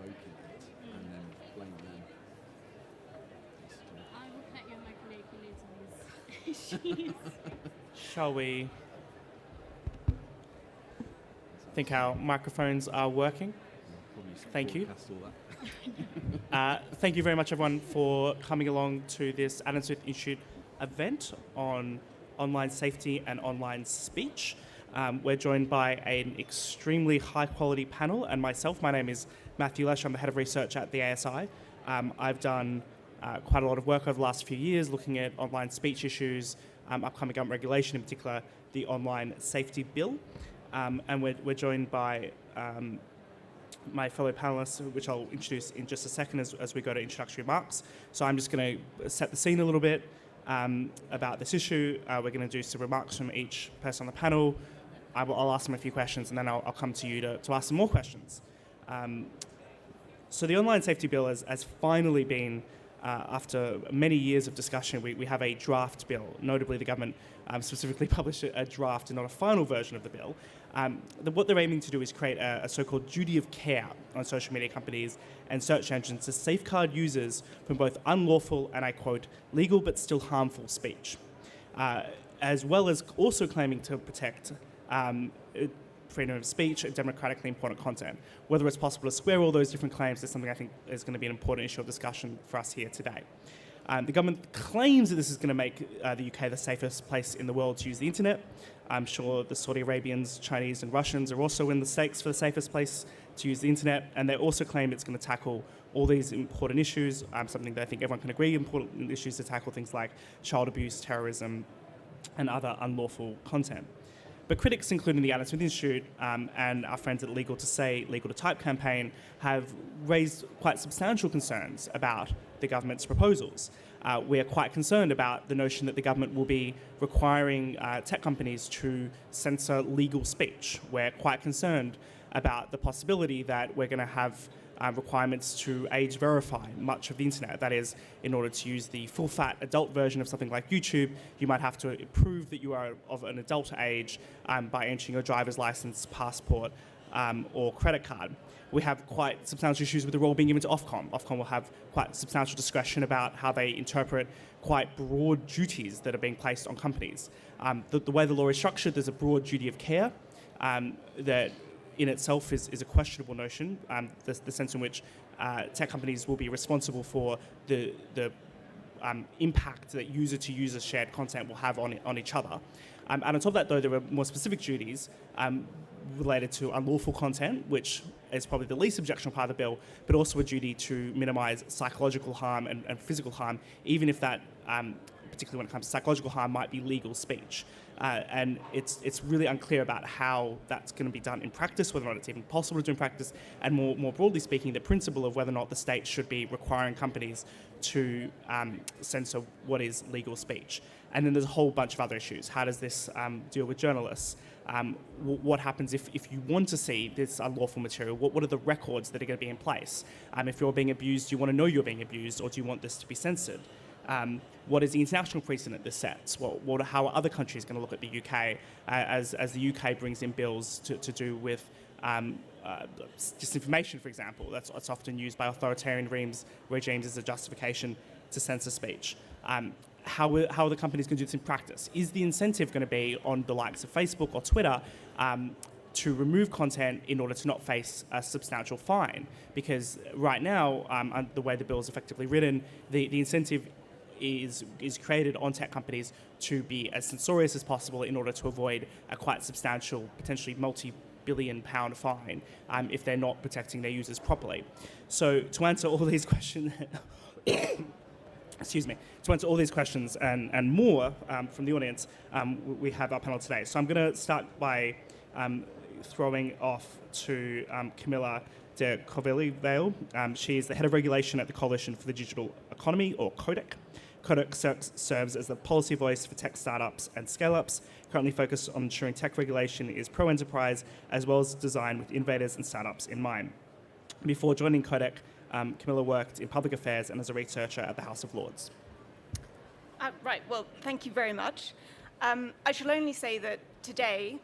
provoking it and then blame them. I will let you and my colleague who leads on these issues. Shall we? I think our microphones are working. Thank you. Thank you very much, everyone, for coming along to this Adam Smith Institute event on online safety and online speech. We're joined by an extremely high-quality panel, and myself. My name is Matthew Lesh. I'm the head of research at the ASI. I've done quite a lot of work over the last few years looking at online speech issues, upcoming government regulation, in particular the online safety bill. And we're joined by my fellow panelists, which I'll introduce in just a second as we go to introductory remarks. So I'm just going to set the scene a little bit about this issue. We're going to do some remarks from each person on the panel. I'll ask them a few questions, and then I'll come to you to ask some more questions. So the online safety bill has finally been, after many years of discussion, we have a draft bill. Notably, the government specifically published a draft and not a final version of the bill. What they're aiming to do is create a so-called duty of care on social media companies and search engines to safeguard users from both unlawful and, I quote, legal but still harmful speech, as well as also claiming to protect freedom of speech and democratically important content. Whether it's possible to square all those different claims is something I think is going to be an important issue of discussion for us here today. The government claims that this is going to make the UK the safest place in the world to use the internet. I'm sure the Saudi Arabians, Chinese and Russians are also in the stakes for the safest place to use the internet, and they also claim it's going to tackle all these important issues, something that I think everyone can agree, important issues to tackle, things like child abuse, terrorism and other unlawful content. But critics, including the Adam Smith Institute and our friends at Legal to Say, Legal to Type campaign, have raised quite substantial concerns about the government's proposals. We are quite concerned about the notion that the government will be requiring tech companies to censor legal speech. We're quite concerned about the possibility that we're going to have requirements to age verify much of the internet. That is, in order to use the full-fat adult version of something like YouTube, you might have to prove that you are of an adult age by entering your driver's license, passport, or credit card. We have quite substantial issues with the role being given to Ofcom. Ofcom will have quite substantial discretion about how they interpret quite broad duties that are being placed on companies. The way the law is structured, there's a broad duty of care that in itself is a questionable notion, the sense in which tech companies will be responsible for the impact that user-to-user shared content will have on each other. And on top of that, though, there are more specific duties related to unlawful content, which is probably the least objectionable part of the bill, but also a duty to minimise psychological harm and physical harm, even if that, particularly when it comes to psychological harm, might be legal speech. And it's really unclear about how that's going to be done in practice, whether or not it's even possible to do in practice, and more broadly speaking, the principle of whether or not the state should be requiring companies to censor what is legal speech. And then there's a whole bunch of other issues. How does this deal with journalists? What happens if you want to see this unlawful material? What are the records that are going to be in place? If you're being abused, do you want to know you're being abused, or do you want this to be censored? What is the international precedent this sets? How are other countries going to look at the UK as the UK brings in bills to do with disinformation, for example? That's often used by authoritarian regimes as a justification to censor speech. How are the companies going to do this in practice? Is the incentive going to be on the likes of Facebook or Twitter to remove content in order to not face a substantial fine? Because right now, the way the bill is effectively written, the incentive is created on tech companies to be as censorious as possible in order to avoid a quite substantial, potentially multi-billion-pound fine if they're not protecting their users properly. So to answer all these questions, excuse me, to answer all these questions and more from the audience, we have our panel today. So I'm going to start by throwing off to Camilla de Veale. She is the head of regulation at the Coalition for the Digital Economy, or Coadec. Coadec serves as the policy voice for tech startups and scale-ups, currently focused on ensuring tech regulation is pro-enterprise, as well as designed with innovators and startups in mind. Before joining Coadec, Camilla worked in public affairs and as a researcher at the House of Lords. Right, well, thank you very much. I shall only say that today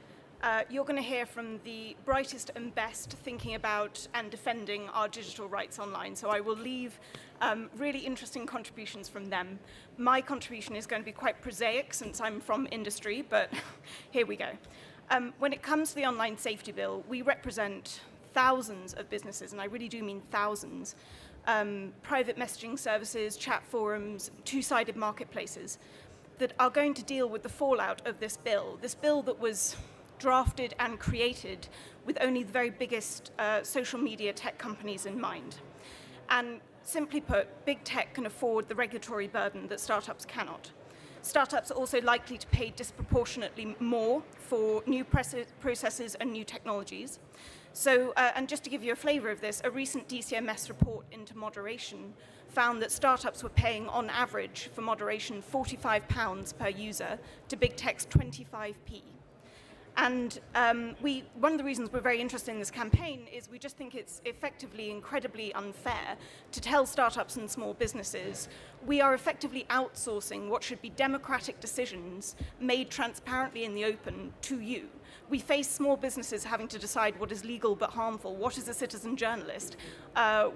you're going to hear from the brightest and best thinking about and defending our digital rights online. So I will leave really interesting contributions from them. My contribution is going to be quite prosaic since I'm from industry, but here we go. When it comes to the online safety bill, we represent thousands of businesses, and I really do mean thousands, private messaging services, chat forums, two-sided marketplaces that are going to deal with the fallout of this bill that was drafted and created with only the very biggest social media tech companies in mind. And simply put, big tech can afford the regulatory burden that startups cannot. Startups are also likely to pay disproportionately more for new processes and new technologies. So, and just to give you a flavor of this, a recent DCMS report into moderation found that startups were paying, on average, for moderation £45 per user to big tech's 25p. And one of the reasons we're very interested in this campaign is we just think it's effectively incredibly unfair to tell startups and small businesses we are effectively outsourcing what should be democratic decisions made transparently in the open to you. We face small businesses having to decide what is legal but harmful, what is a citizen journalist,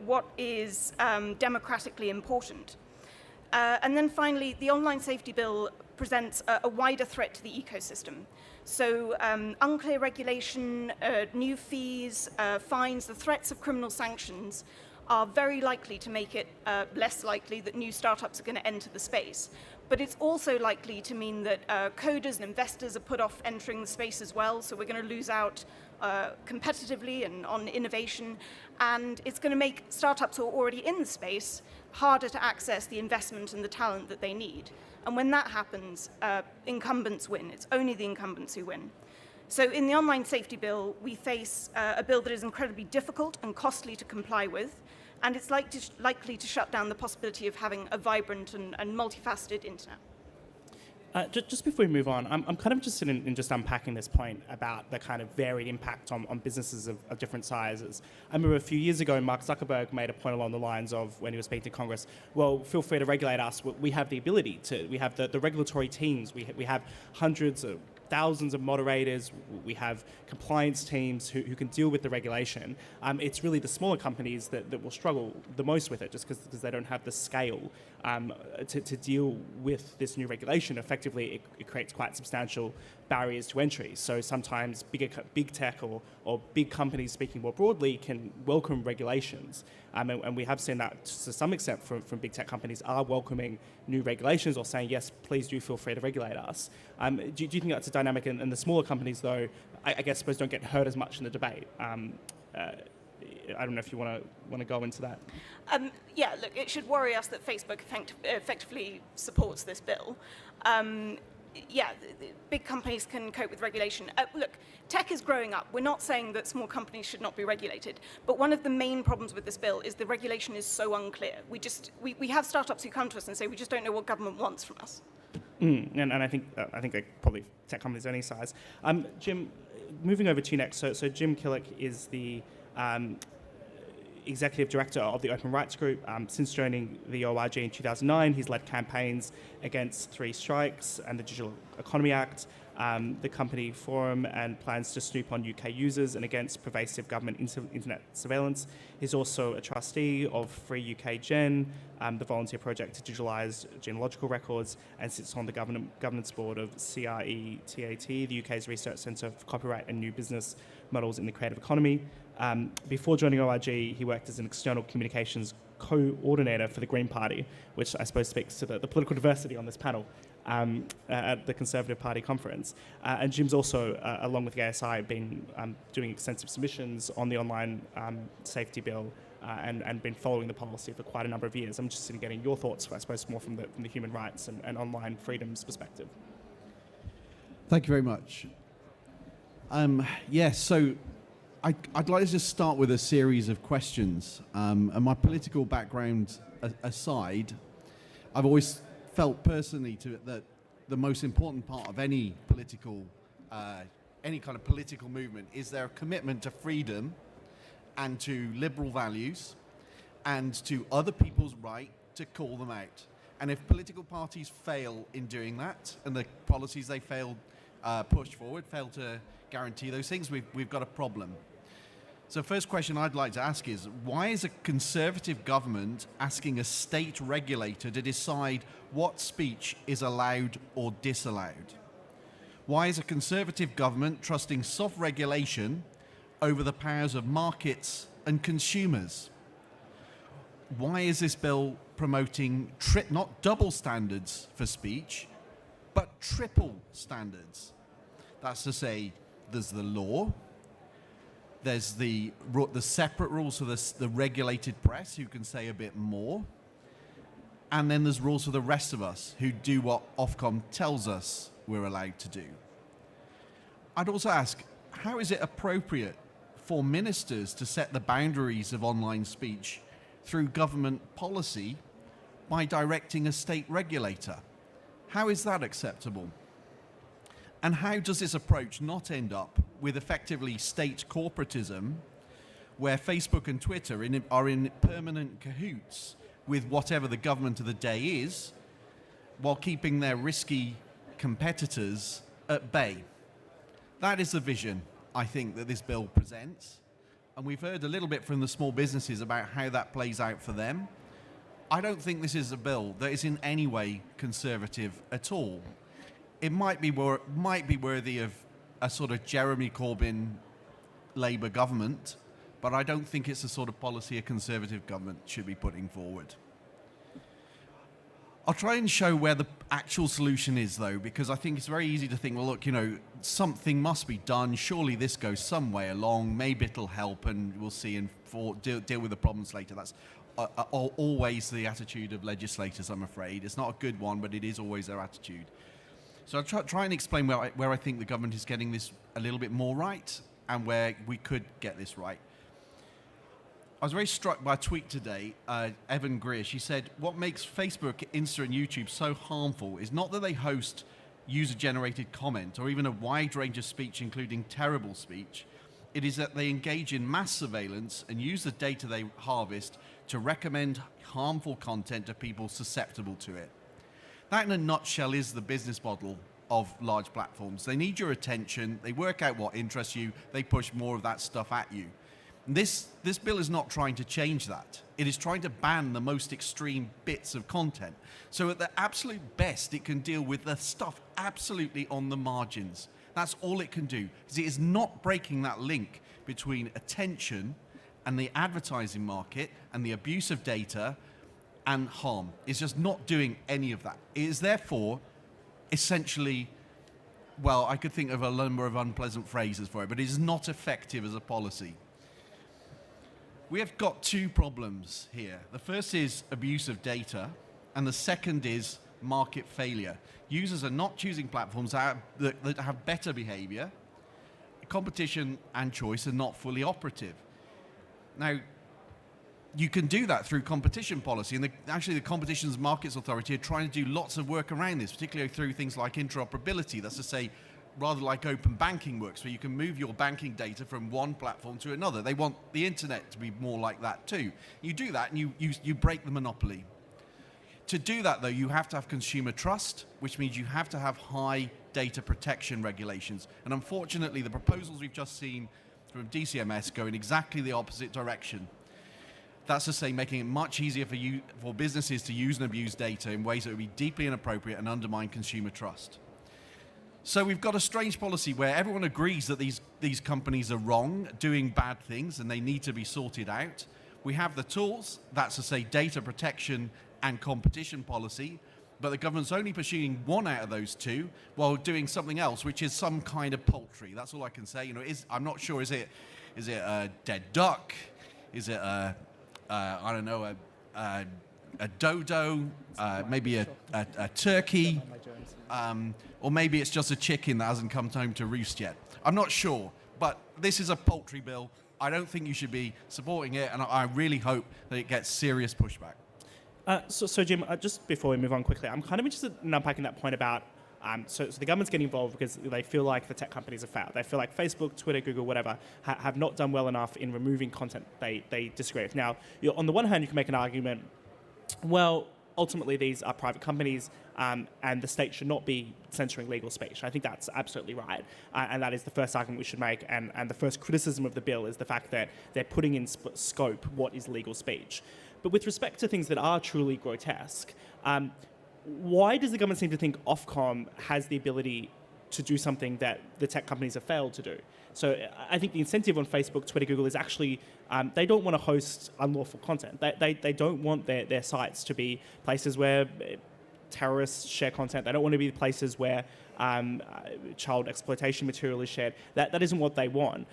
what is democratically important. And then finally, the online safety bill presents a wider threat to the ecosystem. So unclear regulation, new fees, fines, the threats of criminal sanctions are very likely to make it less likely that new startups are going to enter the space. But it's also likely to mean that coders and investors are put off entering the space as well, so we're going to lose out competitively and on innovation, and it's going to make startups who are already in the space harder to access the investment and the talent that they need. And when that happens, incumbents win. It's only the incumbents who win. So in the online safety bill, we face a bill that is incredibly difficult and costly to comply with, and it's likely to shut down the possibility of having a vibrant and multifaceted internet. Just before we move on, I'm kind of interested in just unpacking this point about the kind of varied impact on businesses of different sizes. I remember a few years ago, Mark Zuckerberg made a point along the lines of, when he was speaking to Congress, well, feel free to regulate us. We have the ability to. We have the regulatory teams. We have hundreds of thousands of moderators, we have compliance teams who can deal with the regulation. It's really the smaller companies that will struggle the most with it, just because they don't have the scale to deal with this new regulation. Effectively, it creates quite substantial barriers to entry. So sometimes big tech or big companies, speaking more broadly, can welcome regulations. And we have seen that to some extent from big tech companies are welcoming new regulations or saying, yes, please do feel free to regulate us. Do you think that's a dynamic? And the smaller companies, though, I guess, suppose don't get hurt as much in the debate. I don't know if you want to go into that. Yeah, look, it should worry us that Facebook effectively supports this bill. Yeah, big companies can cope with regulation. Look, tech is growing up. We're not saying that small companies should not be regulated, but one of the main problems with this bill is the regulation is so unclear. We have startups who come to us and say, we just don't know what government wants from us. And I think probably tech companies of any size. Jim, moving over to you next. So Jim Killock is the Executive Director of the Open Rights Group. Since joining the ORG in 2009, he's led campaigns against 3 strikes and the Digital Economy Act, the company forum, and plans to snoop on UK users and against pervasive government internet surveillance. He's also a trustee of Free UK Gen, the volunteer project to digitalise genealogical records, and sits on the governance board of CRETAT, the UK's Research Centre for Copyright and New Business Models in the Creative Economy. Before joining ORG, he worked as an external communications coordinator for the Green Party, which I suppose speaks to the political diversity on this panel at the Conservative Party conference. And Jim's also, along with the ASI, been doing extensive submissions on the online safety bill and been following the policy for quite a number of years. I'm interested in getting your thoughts, I suppose, more from the human rights and online freedoms perspective. Thank you very much. Yes, so I'd like to just start with a series of questions. And my political background aside, I've always felt personally that the most important part of any kind of political movement is their commitment to freedom and to liberal values and to other people's right to call them out. And if political parties fail in doing that and the policies they fail push forward, fail to guarantee those things, we've got a problem. So first question I'd like to ask is, why is a Conservative government asking a state regulator to decide what speech is allowed or disallowed? Why is a Conservative government trusting soft regulation over the powers of markets and consumers? Why is this bill promoting not double standards for speech, but triple standards? That's to say, there's the law, there's the separate rules for the regulated press, who can say a bit more, and then there's rules for the rest of us, who do what Ofcom tells us we're allowed to do. I'd also ask, how is it appropriate for ministers to set the boundaries of online speech through government policy by directing a state regulator? How is that acceptable? And how does this approach not end up with effectively state corporatism, where Facebook and Twitter are in permanent cahoots with whatever the government of the day is, while keeping their risky competitors at bay? That is the vision, I think, that this bill presents. And we've heard a little bit from the small businesses about how that plays out for them. I don't think this is a bill that is in any way conservative at all. It might be worthy of a sort of Jeremy Corbyn Labour government, but I don't think it's the sort of policy a Conservative government should be putting forward. I'll try and show where the actual solution is, though, because I think it's very easy to think, well, look, something must be done. Surely this goes some way along. Maybe it'll help, and we'll see and deal with the problems later. That's always the attitude of legislators, I'm afraid. It's not a good one, but it is always their attitude. So I'll try and explain where I think the government is getting this a little bit more right and where we could get this right. I was very struck by a tweet today, Evan Greer. She said, what makes Facebook, Insta, and YouTube so harmful is not that they host user-generated comment or even a wide range of speech, including terrible speech. It is that they engage in mass surveillance and use the data they harvest to recommend harmful content to people susceptible to it. That, in a nutshell, is the business model of large platforms. They need your attention, they work out what interests you, they push more of that stuff at you. This bill is not trying to change that. It is trying to ban the most extreme bits of content. So at the absolute best, it can deal with the stuff absolutely on the margins. That's all it can do, because it is not breaking that link between attention and the advertising market and the abuse of data and harm. It's just not doing any of that. It is therefore essentially, well, I could think of a number of unpleasant phrases for it, but it is not effective as a policy. We have got two problems here. The first is abuse of data, and the second is market failure. Users are not choosing platforms that have better behavior. Competition and choice are not fully operative. Now, you can do that through competition policy, and actually the Competition Markets Authority are trying to do lots of work around this, particularly through things like interoperability. That's to say, rather like open banking works, where you can move your banking data from one platform to another. They want the internet to be more like that too. You do that and you break the monopoly. To do that, though, you have to have consumer trust, which means you have to have high data protection regulations. And unfortunately, the proposals we've just seen from DCMS go in exactly the opposite direction. That's to say, making it much easier for businesses to use and abuse data in ways that would be deeply inappropriate and undermine consumer trust. So we've got a strange policy where everyone agrees that these companies are wrong, doing bad things, and they need to be sorted out. We have the tools, that's to say data protection and competition policy, but the government's only pursuing one out of those two while doing something else, which is some kind of poultry. That's all I can say. I'm not sure, is it a dead duck? Is it a dodo, maybe a turkey, or maybe it's just a chicken that hasn't come home to roost yet. I'm not sure, but this is a poultry bill. I don't think you should be supporting it, and I really hope that it gets serious pushback. So Jim, just before we move on quickly, I'm kind of interested in unpacking that point about, so the government's getting involved because they feel like the tech companies have failed. They feel like Facebook, Twitter, Google, whatever, have not done well enough in removing content they disagree with. Now, on the one hand, you can make an argument, well, ultimately these are private companies, and the state should not be censoring legal speech. I think that's absolutely right, and that is the first argument we should make, and the first criticism of the bill is the fact that they're putting in scope what is legal speech. But with respect to things that are truly grotesque, why does the government seem to think Ofcom has the ability to do something that the tech companies have failed to do? So I think the incentive on Facebook, Twitter, Google is actually they don't want to host unlawful content. They don't want their sites to be places where terrorists share content. They don't want to be places where child exploitation material is shared. That isn't what they want.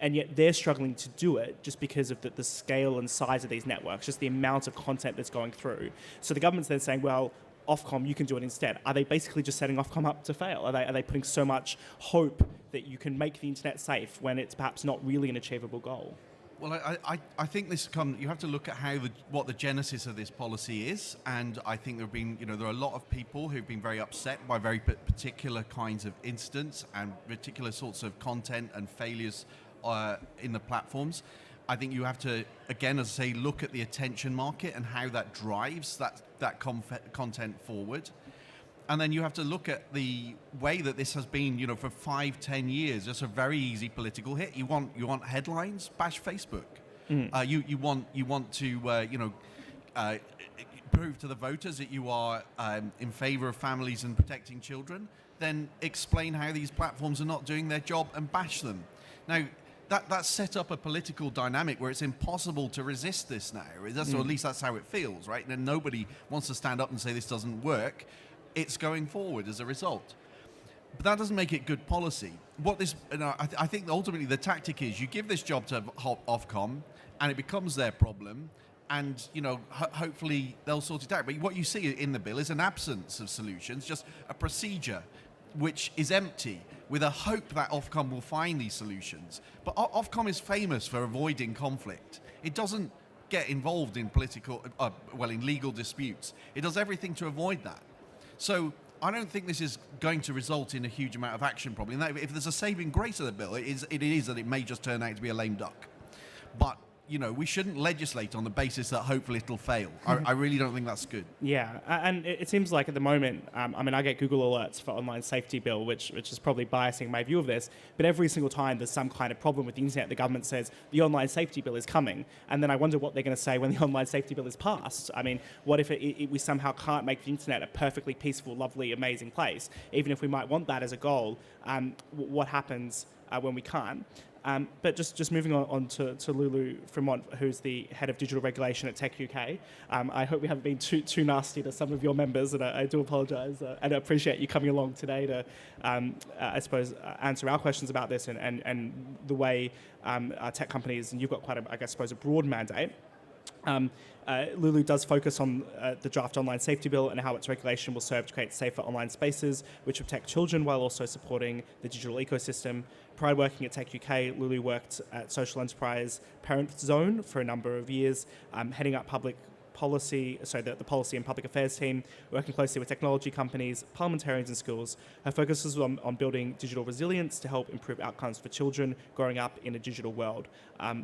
And yet they're struggling to do it just because of the scale and size of these networks, just the amount of content that's going through. So the government's then saying, well, Ofcom, you can do it instead. Are they basically just setting Ofcom up to fail? Are they putting so much hope that you can make the internet safe when it's perhaps not really an achievable goal? Well, I think you have to look at what the genesis of this policy is, and I think there are a lot of people who've been very upset by very particular kinds of incidents and particular sorts of content and failures in the platforms. I think you have to, again, as I say, look at the attention market and how that drives that content forward. And then you have to look at the way that this has been, for 5-10 years, just a very easy political hit. You want headlines? Bash Facebook. You want to prove to the voters that you are in favor of families and protecting children. Then explain how these platforms are not doing their job and bash them. Now, that's set up a political dynamic where it's impossible to resist this now. Or at least that's how it feels, right? And nobody wants to stand up and say this doesn't work. It's going forward as a result. But that doesn't make it good policy. I think ultimately the tactic is you give this job to Ofcom and it becomes their problem, and hopefully they'll sort it out. But what you see in the bill is an absence of solutions, just a procedure which is empty, with a hope that Ofcom will find these solutions. But Ofcom is famous for avoiding conflict. It doesn't get involved in in legal disputes. It does everything to avoid that. So I don't think this is going to result in a huge amount of action, probably. And if there's a saving grace of the bill, it is that it may just turn out to be a lame duck. But we shouldn't legislate on the basis that hopefully it'll fail. I really don't think that's good. Yeah, and it seems like at the moment, I get Google alerts for online safety bill, which is probably biasing my view of this, but every single time there's some kind of problem with the internet, the government says the online safety bill is coming, and then I wonder what they're going to say when the online safety bill is passed. I mean, what if we somehow can't make the internet a perfectly peaceful, lovely, amazing place? Even if we might want that as a goal, what happens when we can't? But just moving on to Lulu Fremont, who's the head of digital regulation at Tech UK. I hope we haven't been too nasty to some of your members, and I do apologise. And I appreciate you coming along today to, I suppose, answer our questions about this and the way tech companies, and you've got quite a broad mandate. Lulu does focus on the draft online safety bill and how its regulation will serve to create safer online spaces which protect children while also supporting the digital ecosystem. Prior to working at Tech UK, Lulu worked at social enterprise Parent Zone for a number of years, heading up public policy, the policy and public affairs team, working closely with technology companies, parliamentarians and schools. Her focus is on building digital resilience to help improve outcomes for children growing up in a digital world.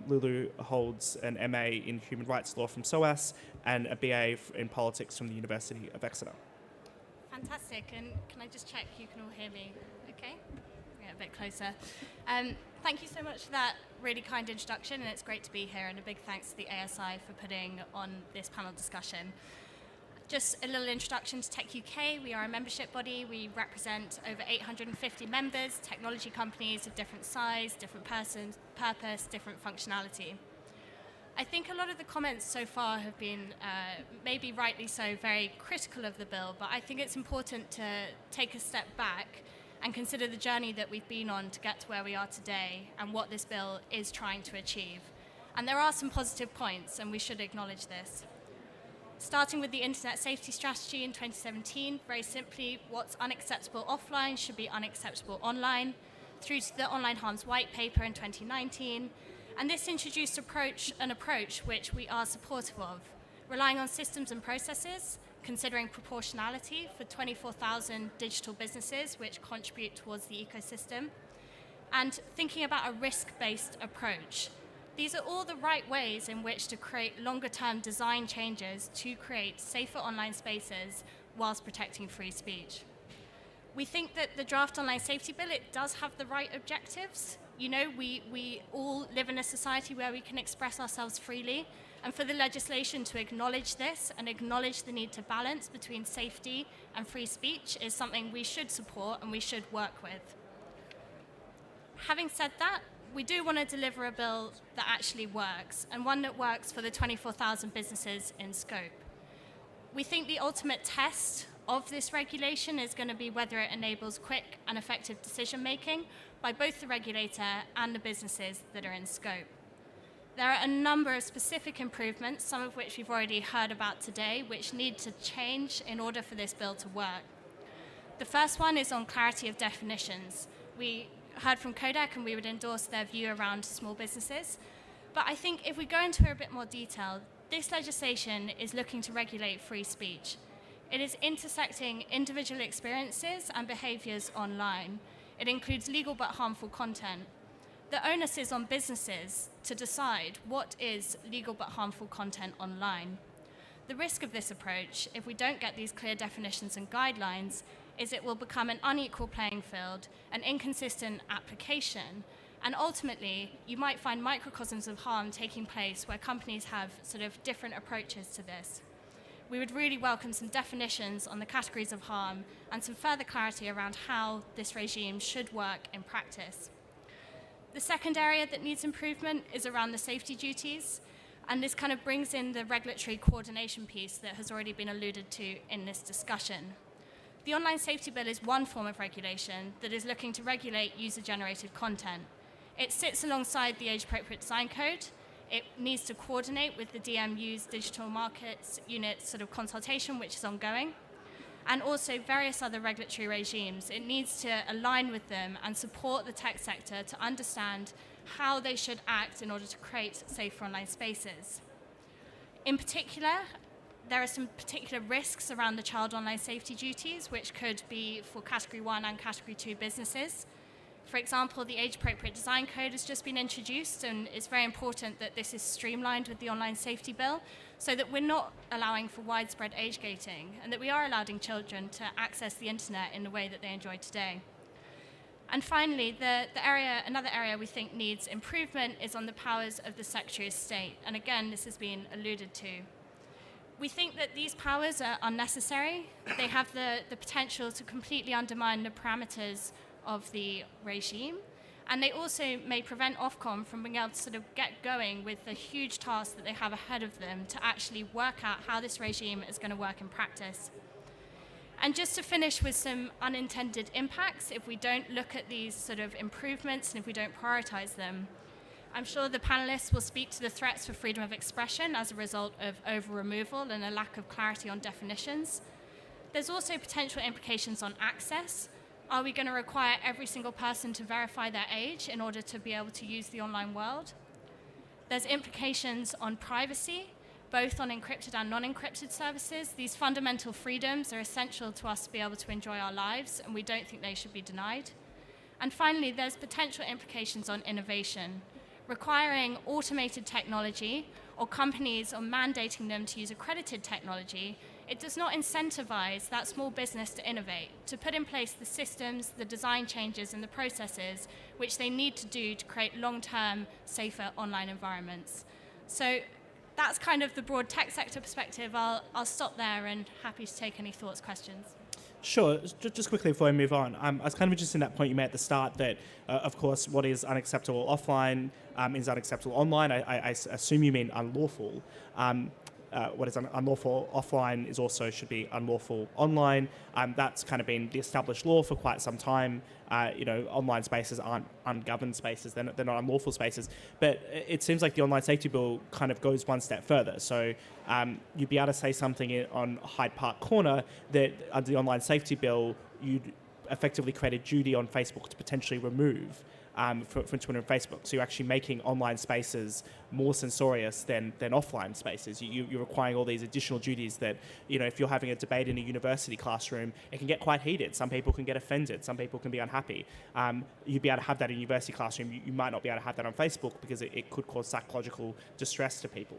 Lulu holds an MA in human rights law from SOAS and a BA in politics from the University of Exeter. Fantastic, and can I just check you can all hear me okay? Yeah, a bit closer. Thank you so much for that really kind introduction, and it's great to be here, and a big thanks to the ASI for putting on this panel discussion. Just a little introduction to Tech UK. We are a membership body. We represent over 850 members, technology companies of different size, different purpose, different functionality. I think a lot of the comments so far have been, maybe rightly so, very critical of the bill, but I think it's important to take a step back and consider the journey that we've been on to get to where we are today and what this bill is trying to achieve. And there are some positive points, and we should acknowledge this. Starting with the Internet Safety Strategy in 2017, very simply, what's unacceptable offline should be unacceptable online, through to the Online Harms White Paper in 2019. And this introduced an approach which we are supportive of, relying on systems and processes, considering proportionality for 24,000 digital businesses which contribute towards the ecosystem, and thinking about a risk-based approach, These are all the right ways in which to create longer-term design changes to create safer online spaces whilst protecting free speech. We think that the draft online safety bill, it does have the right objectives. You know, we all live in a society where we can express ourselves freely, and for the legislation to acknowledge this and acknowledge the need to balance between safety and free speech is something we should support and we should work with. Having said that, we do want to deliver a bill that actually works, and one that works for the 24,000 businesses in scope. We think the ultimate test of this regulation is going to be whether it enables quick and effective decision-making by both the regulator and the businesses that are in scope. There are a number of specific improvements, some of which we've already heard about today, which need to change in order for this bill to work. The first one is on clarity of definitions. We heard from Coadec and we would endorse their view around small businesses. But I think if we go into a bit more detail, this legislation is looking to regulate free speech. It is intersecting individual experiences and behaviors online. It includes legal but harmful content. The onus is on businesses to decide what is legal but harmful content online. The risk of this approach, if we don't get these clear definitions and guidelines, is it will become an unequal playing field, an inconsistent application, and ultimately you might find microcosms of harm taking place where companies have sort of different approaches to this. We would really welcome some definitions on the categories of harm and some further clarity around how this regime should work in practice. The second area that needs improvement is around the safety duties, and this kind of brings in the regulatory coordination piece that has already been alluded to in this discussion. The Online Safety Bill is one form of regulation that is looking to regulate user-generated content. It sits alongside the Age-Appropriate Design Code. It needs to coordinate with the DMU's Digital Markets Unit sort of consultation, which is ongoing, and also various other regulatory regimes. It needs to align with them and support the tech sector to understand how they should act in order to create safer online spaces. In particular, there are some particular risks around the child online safety duties, which could be for Category 1 and Category 2 businesses. For example, the Age-Appropriate Design Code has just been introduced, and it's very important that this is streamlined with the Online Safety Bill so that we're not allowing for widespread age gating and that we are allowing children to access the internet in the way that they enjoy today. And finally, another area we think needs improvement is on the powers of the Secretary of State. And again, this has been alluded to. We think that these powers are unnecessary. They have the potential to completely undermine the parameters of the regime, and they also may prevent Ofcom from being able to sort of get going with the huge task that they have ahead of them to actually work out how this regime is going to work in practice. And just to finish with some unintended impacts, if we don't look at these sort of improvements and if we don't prioritize them, I'm sure the panelists will speak to the threats for freedom of expression as a result of over-removal and a lack of clarity on definitions. There's also potential implications on access. Are we going to require every single person to verify their age in order to be able to use the online world? There's implications on privacy, both on encrypted and non-encrypted services. These fundamental freedoms are essential to us to be able to enjoy our lives, and we don't think they should be denied. And finally, there's potential implications on innovation. Requiring automated technology or companies or mandating them to use accredited technology, it does not incentivize that small business to innovate, to put in place the systems, the design changes and the processes which they need to do to create long-term, safer online environments. So that's kind of the broad tech sector perspective. I'll stop there and happy to take any thoughts, questions. Sure. Just quickly before I move on, I was kind of interested in that point you made at the start that, of course, what is unacceptable offline is unacceptable online. I assume you mean unlawful. What is unlawful offline is also should be unlawful online. That's kind of been the established law for quite some time. Online spaces aren't ungoverned spaces. They're not unlawful spaces. But it seems like the Online Safety Bill kind of goes one step further. So you'd be able to say something on Hyde Park Corner that under the Online Safety Bill, you'd effectively create a duty on Facebook to potentially remove from Twitter and Facebook. So you're actually making online spaces more censorious than offline spaces. You're requiring all these additional duties that, if you're having a debate in a university classroom, it can get quite heated. Some people can get offended. Some people can be unhappy. You'd be able to have that in a university classroom. You might not be able to have that on Facebook because it could cause psychological distress to people.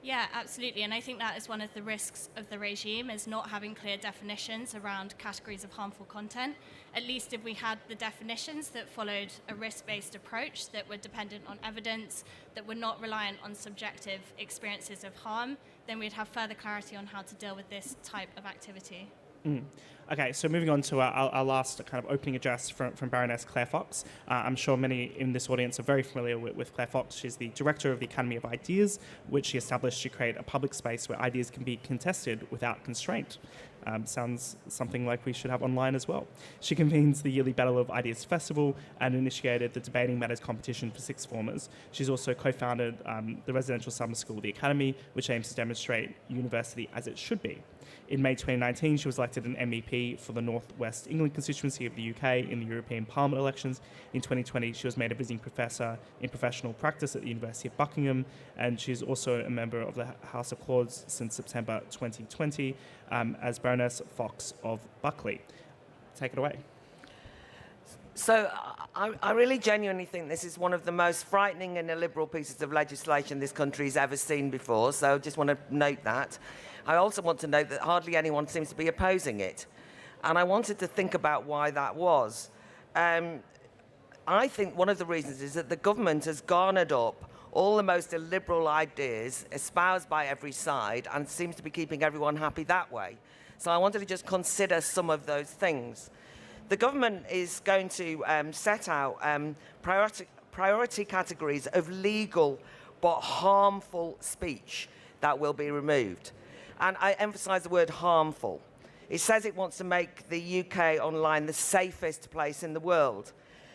Yeah, absolutely. And I think that is one of the risks of the regime, is not having clear definitions around categories of harmful content. At least if we had the definitions that followed a risk-based approach, that were dependent on evidence, that were not reliant on subjective experiences of harm, then we'd have further clarity on how to deal with this type of activity. Okay, so moving on to our last kind of opening address from Baroness Claire Fox. I'm sure many in this audience are very familiar with Claire Fox. She's the director of the Academy of Ideas, which she established to create a public space where ideas can be contested without constraint. Sounds something like we should have online as well. She convenes the yearly Battle of Ideas Festival and initiated the Debating Matters competition for sixth formers. She's also co-founded the residential summer school, the Academy, which aims to demonstrate university as it should be. In May 2019, she was elected an MEP for the North West England constituency of the UK in the European Parliament elections. In 2020, she was made a visiting professor in professional practice at the University of Buckingham, and she's also a member of the House of Lords since September 2020 as Baroness Fox of Buckley. Take it away. So I really genuinely think this is one of the most frightening and illiberal pieces of legislation this country's ever seen before, so I just want to note that. I also want to note that hardly anyone seems to be opposing it. And I wanted to think about why that was. I think one of the reasons is that the government has garnered up all the most illiberal ideas espoused by every side and seems to be keeping everyone happy that way. So I wanted to just consider some of those things. The government is going to set out priority categories of legal but harmful speech that will be removed. And I emphasize the word harmful. It says it wants to make the UK online the safest place in the world.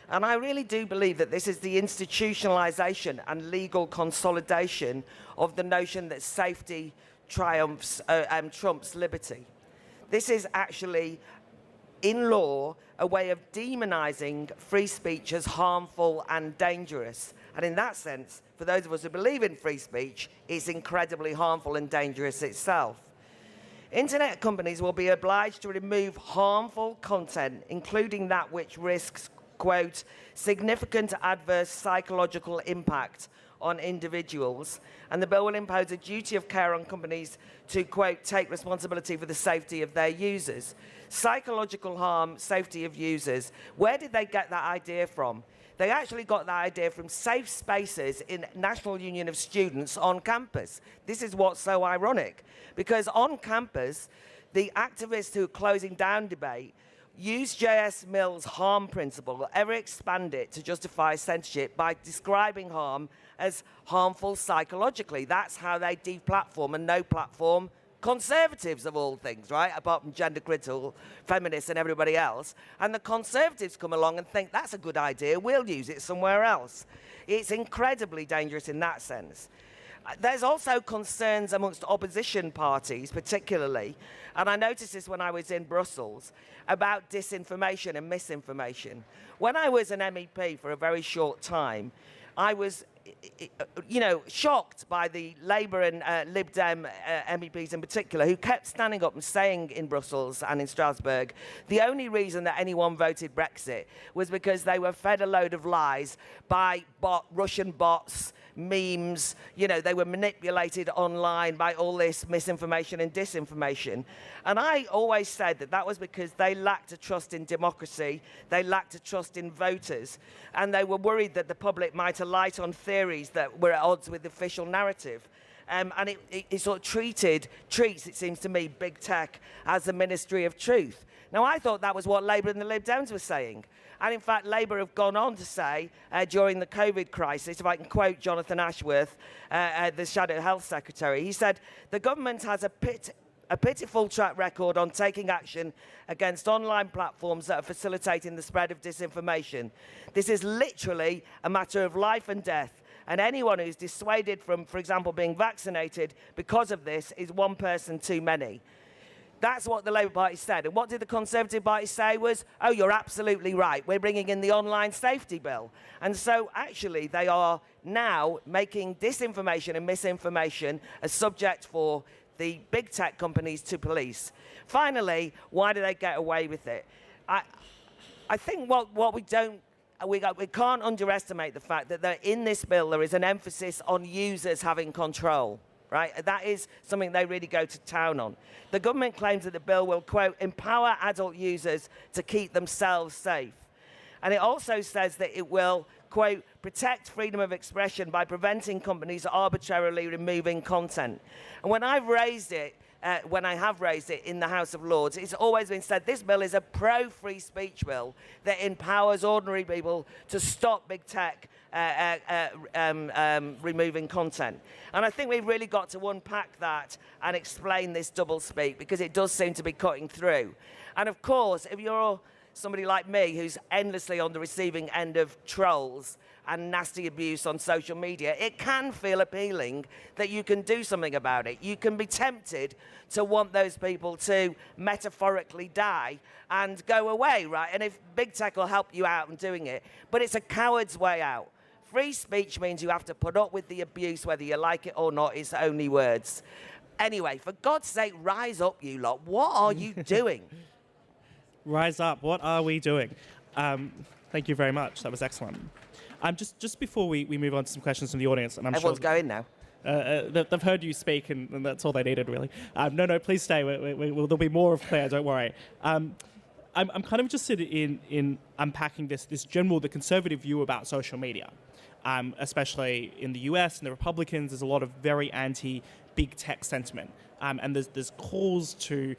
And I really do believe that this is the institutionalization and legal consolidation of the notion that safety trumps liberty. This is actually, in law, a way of demonizing free speech as harmful and dangerous. And in that sense, for those of us who believe in free speech, it's incredibly harmful and dangerous itself. Internet companies will be obliged to remove harmful content, including that which risks, quote, significant adverse psychological impact on individuals. And the bill will impose a duty of care on companies to, quote, take responsibility for the safety of their users. Psychological harm, safety of users. Where did they get that idea from? They actually got that idea from safe spaces in National Union of Students on campus. This is what's so ironic, because on campus, the activists who are closing down debate use J.S. Mill's harm principle, ever expand it to justify censorship by describing harm as harmful psychologically. That's how they deplatform and no platform conservatives of all things, right? Apart from gender critical feminists and everybody else. And the conservatives come along and think that's a good idea, we'll use it somewhere else. It's incredibly dangerous in that sense. There's also concerns amongst opposition parties, particularly, and I noticed this when I was in Brussels, about disinformation and misinformation. When I was an MEP for a very short time, I was shocked by the Labour and Lib Dem MEPs in particular, who kept standing up and saying in Brussels and in Strasbourg, the only reason that anyone voted Brexit was because they were fed a load of lies by Russian bots, memes, they were manipulated online by all this misinformation and disinformation. And I always said that that was because they lacked a trust in democracy, they lacked a trust in voters, and they were worried that the public might alight on theories that were at odds with the official narrative. And it sort of treats, it seems to me, big tech as the ministry of truth. Now, I thought that was what Labour and the Lib Dems were saying. And in fact, Labour have gone on to say, during the COVID crisis, if I can quote Jonathan Ashworth, the Shadow Health Secretary, he said, the government has a pitiful track record on taking action against online platforms that are facilitating the spread of disinformation. This is literally a matter of life and death. And anyone who's dissuaded from, for example, being vaccinated because of this is one person too many. That's what the Labour Party said. And what did the Conservative Party say was, oh, you're absolutely right. We're bringing in the online safety bill. And so actually they are now making disinformation and misinformation a subject for the big tech companies to police. Finally, why do they get away with it? I think what we can't underestimate the fact that in this bill there is an emphasis on users having control. Right? That is something they really go to town on. The government claims that the bill will, quote, empower adult users to keep themselves safe. And it also says that it will, quote, protect freedom of expression by preventing companies arbitrarily removing content. And when I have raised it in the House of Lords, it's always been said this bill is a pro-free speech bill that empowers ordinary people to stop big tech removing content. And I think we've really got to unpack that and explain this doublespeak, because it does seem to be cutting through. And of course, if you're somebody like me who's endlessly on the receiving end of trolls and nasty abuse on social media, it can feel appealing that you can do something about it. You can be tempted to want those people to metaphorically die and go away, right? And if big tech will help you out in doing it, but it's a coward's way out. Free speech means you have to put up with the abuse, whether you like it or not. It's only words. Anyway, for God's sake, rise up, you lot. What are you doing? Rise up. What are we doing? Thank you very much. That was excellent. Just before we move on to some questions from the audience, and Everyone's going now. They've heard you speak, and that's all they needed, really. No, please stay. There'll be more of Claire, don't worry. I'm kind of interested in unpacking the conservative view about social media, especially in the US and the Republicans. There's a lot of very anti-big tech sentiment. And there's calls to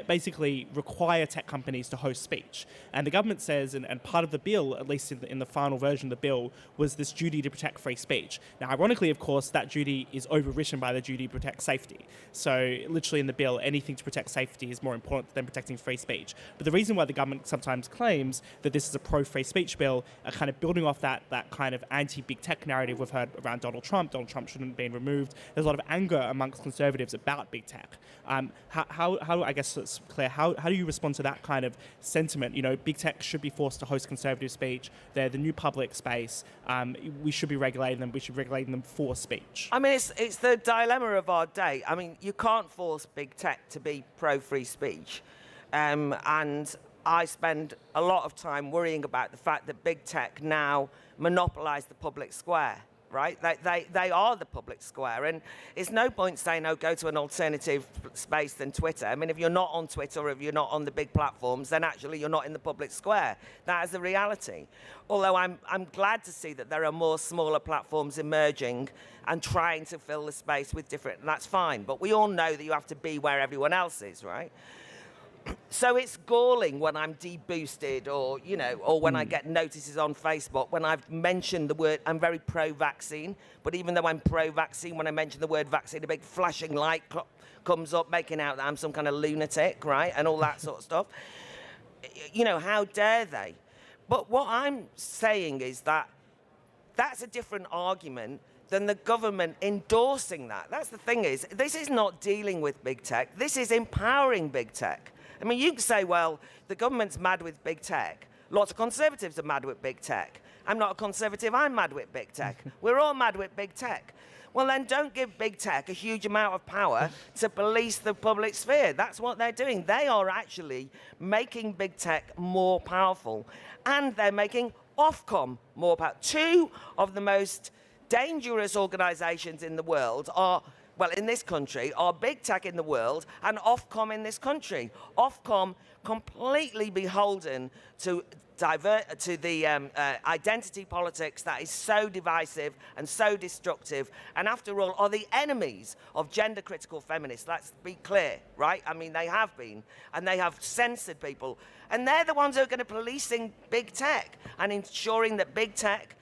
basically require tech companies to host speech. And the government says, and part of the bill, at least in the final version of the bill, was this duty to protect free speech. Now, ironically, of course, that duty is overwritten by the duty to protect safety. So literally in the bill, anything to protect safety is more important than protecting free speech. But the reason why the government sometimes claims that this is a pro-free speech bill are kind of building off that kind of anti-big tech narrative we've heard around Donald Trump. Donald Trump shouldn't have been removed. There's a lot of anger amongst conservatives about big tech. I guess it's clear, how do you respond to that kind of sentiment? You know, big tech should be forced to host conservative speech. They're the new public space. We should be regulating them. We should be regulating them for speech. I mean, it's the dilemma of our day. I mean, you can't force big tech to be pro-free speech. And I spend a lot of time worrying about the fact that big tech now monopolise the public square. Right? They are the public square. And it's no point saying, oh, go to an alternative space than Twitter. I mean, if you're not on Twitter or if you're not on the big platforms, then actually you're not in the public square. That is the reality. Although I'm glad to see that there are more smaller platforms emerging and trying to fill the space with different, and that's fine. But we all know that you have to be where everyone else is, right? So it's galling when I'm deboosted or when I get notices on Facebook when I've mentioned the word, I'm very pro-vaccine, but even though I'm pro-vaccine, when I mention the word vaccine, a big flashing light comes up making out that I'm some kind of lunatic, right? And all that sort of stuff. You know, how dare they? But what I'm saying is that that's a different argument than the government endorsing that. That's the thing is, this is not dealing with big tech. This is empowering big tech. I mean, you can say, well, the government's mad with big tech. Lots of conservatives are mad with big tech. I'm not a conservative, I'm mad with big tech. We're all mad with big tech. Well, then don't give big tech a huge amount of power to police the public sphere. That's what they're doing. They are actually making big tech more powerful. And they're making Ofcom more powerful. Two of the most dangerous organizations in the world are, well, in this country, are big tech in the world and Ofcom in this country. Ofcom completely beholden to the identity politics that is so divisive and so destructive, and after all, are the enemies of gender-critical feminists. Let's be clear, right? I mean, they have been, and they have censored people, and they're the ones who are going to policing big tech and ensuring that big tech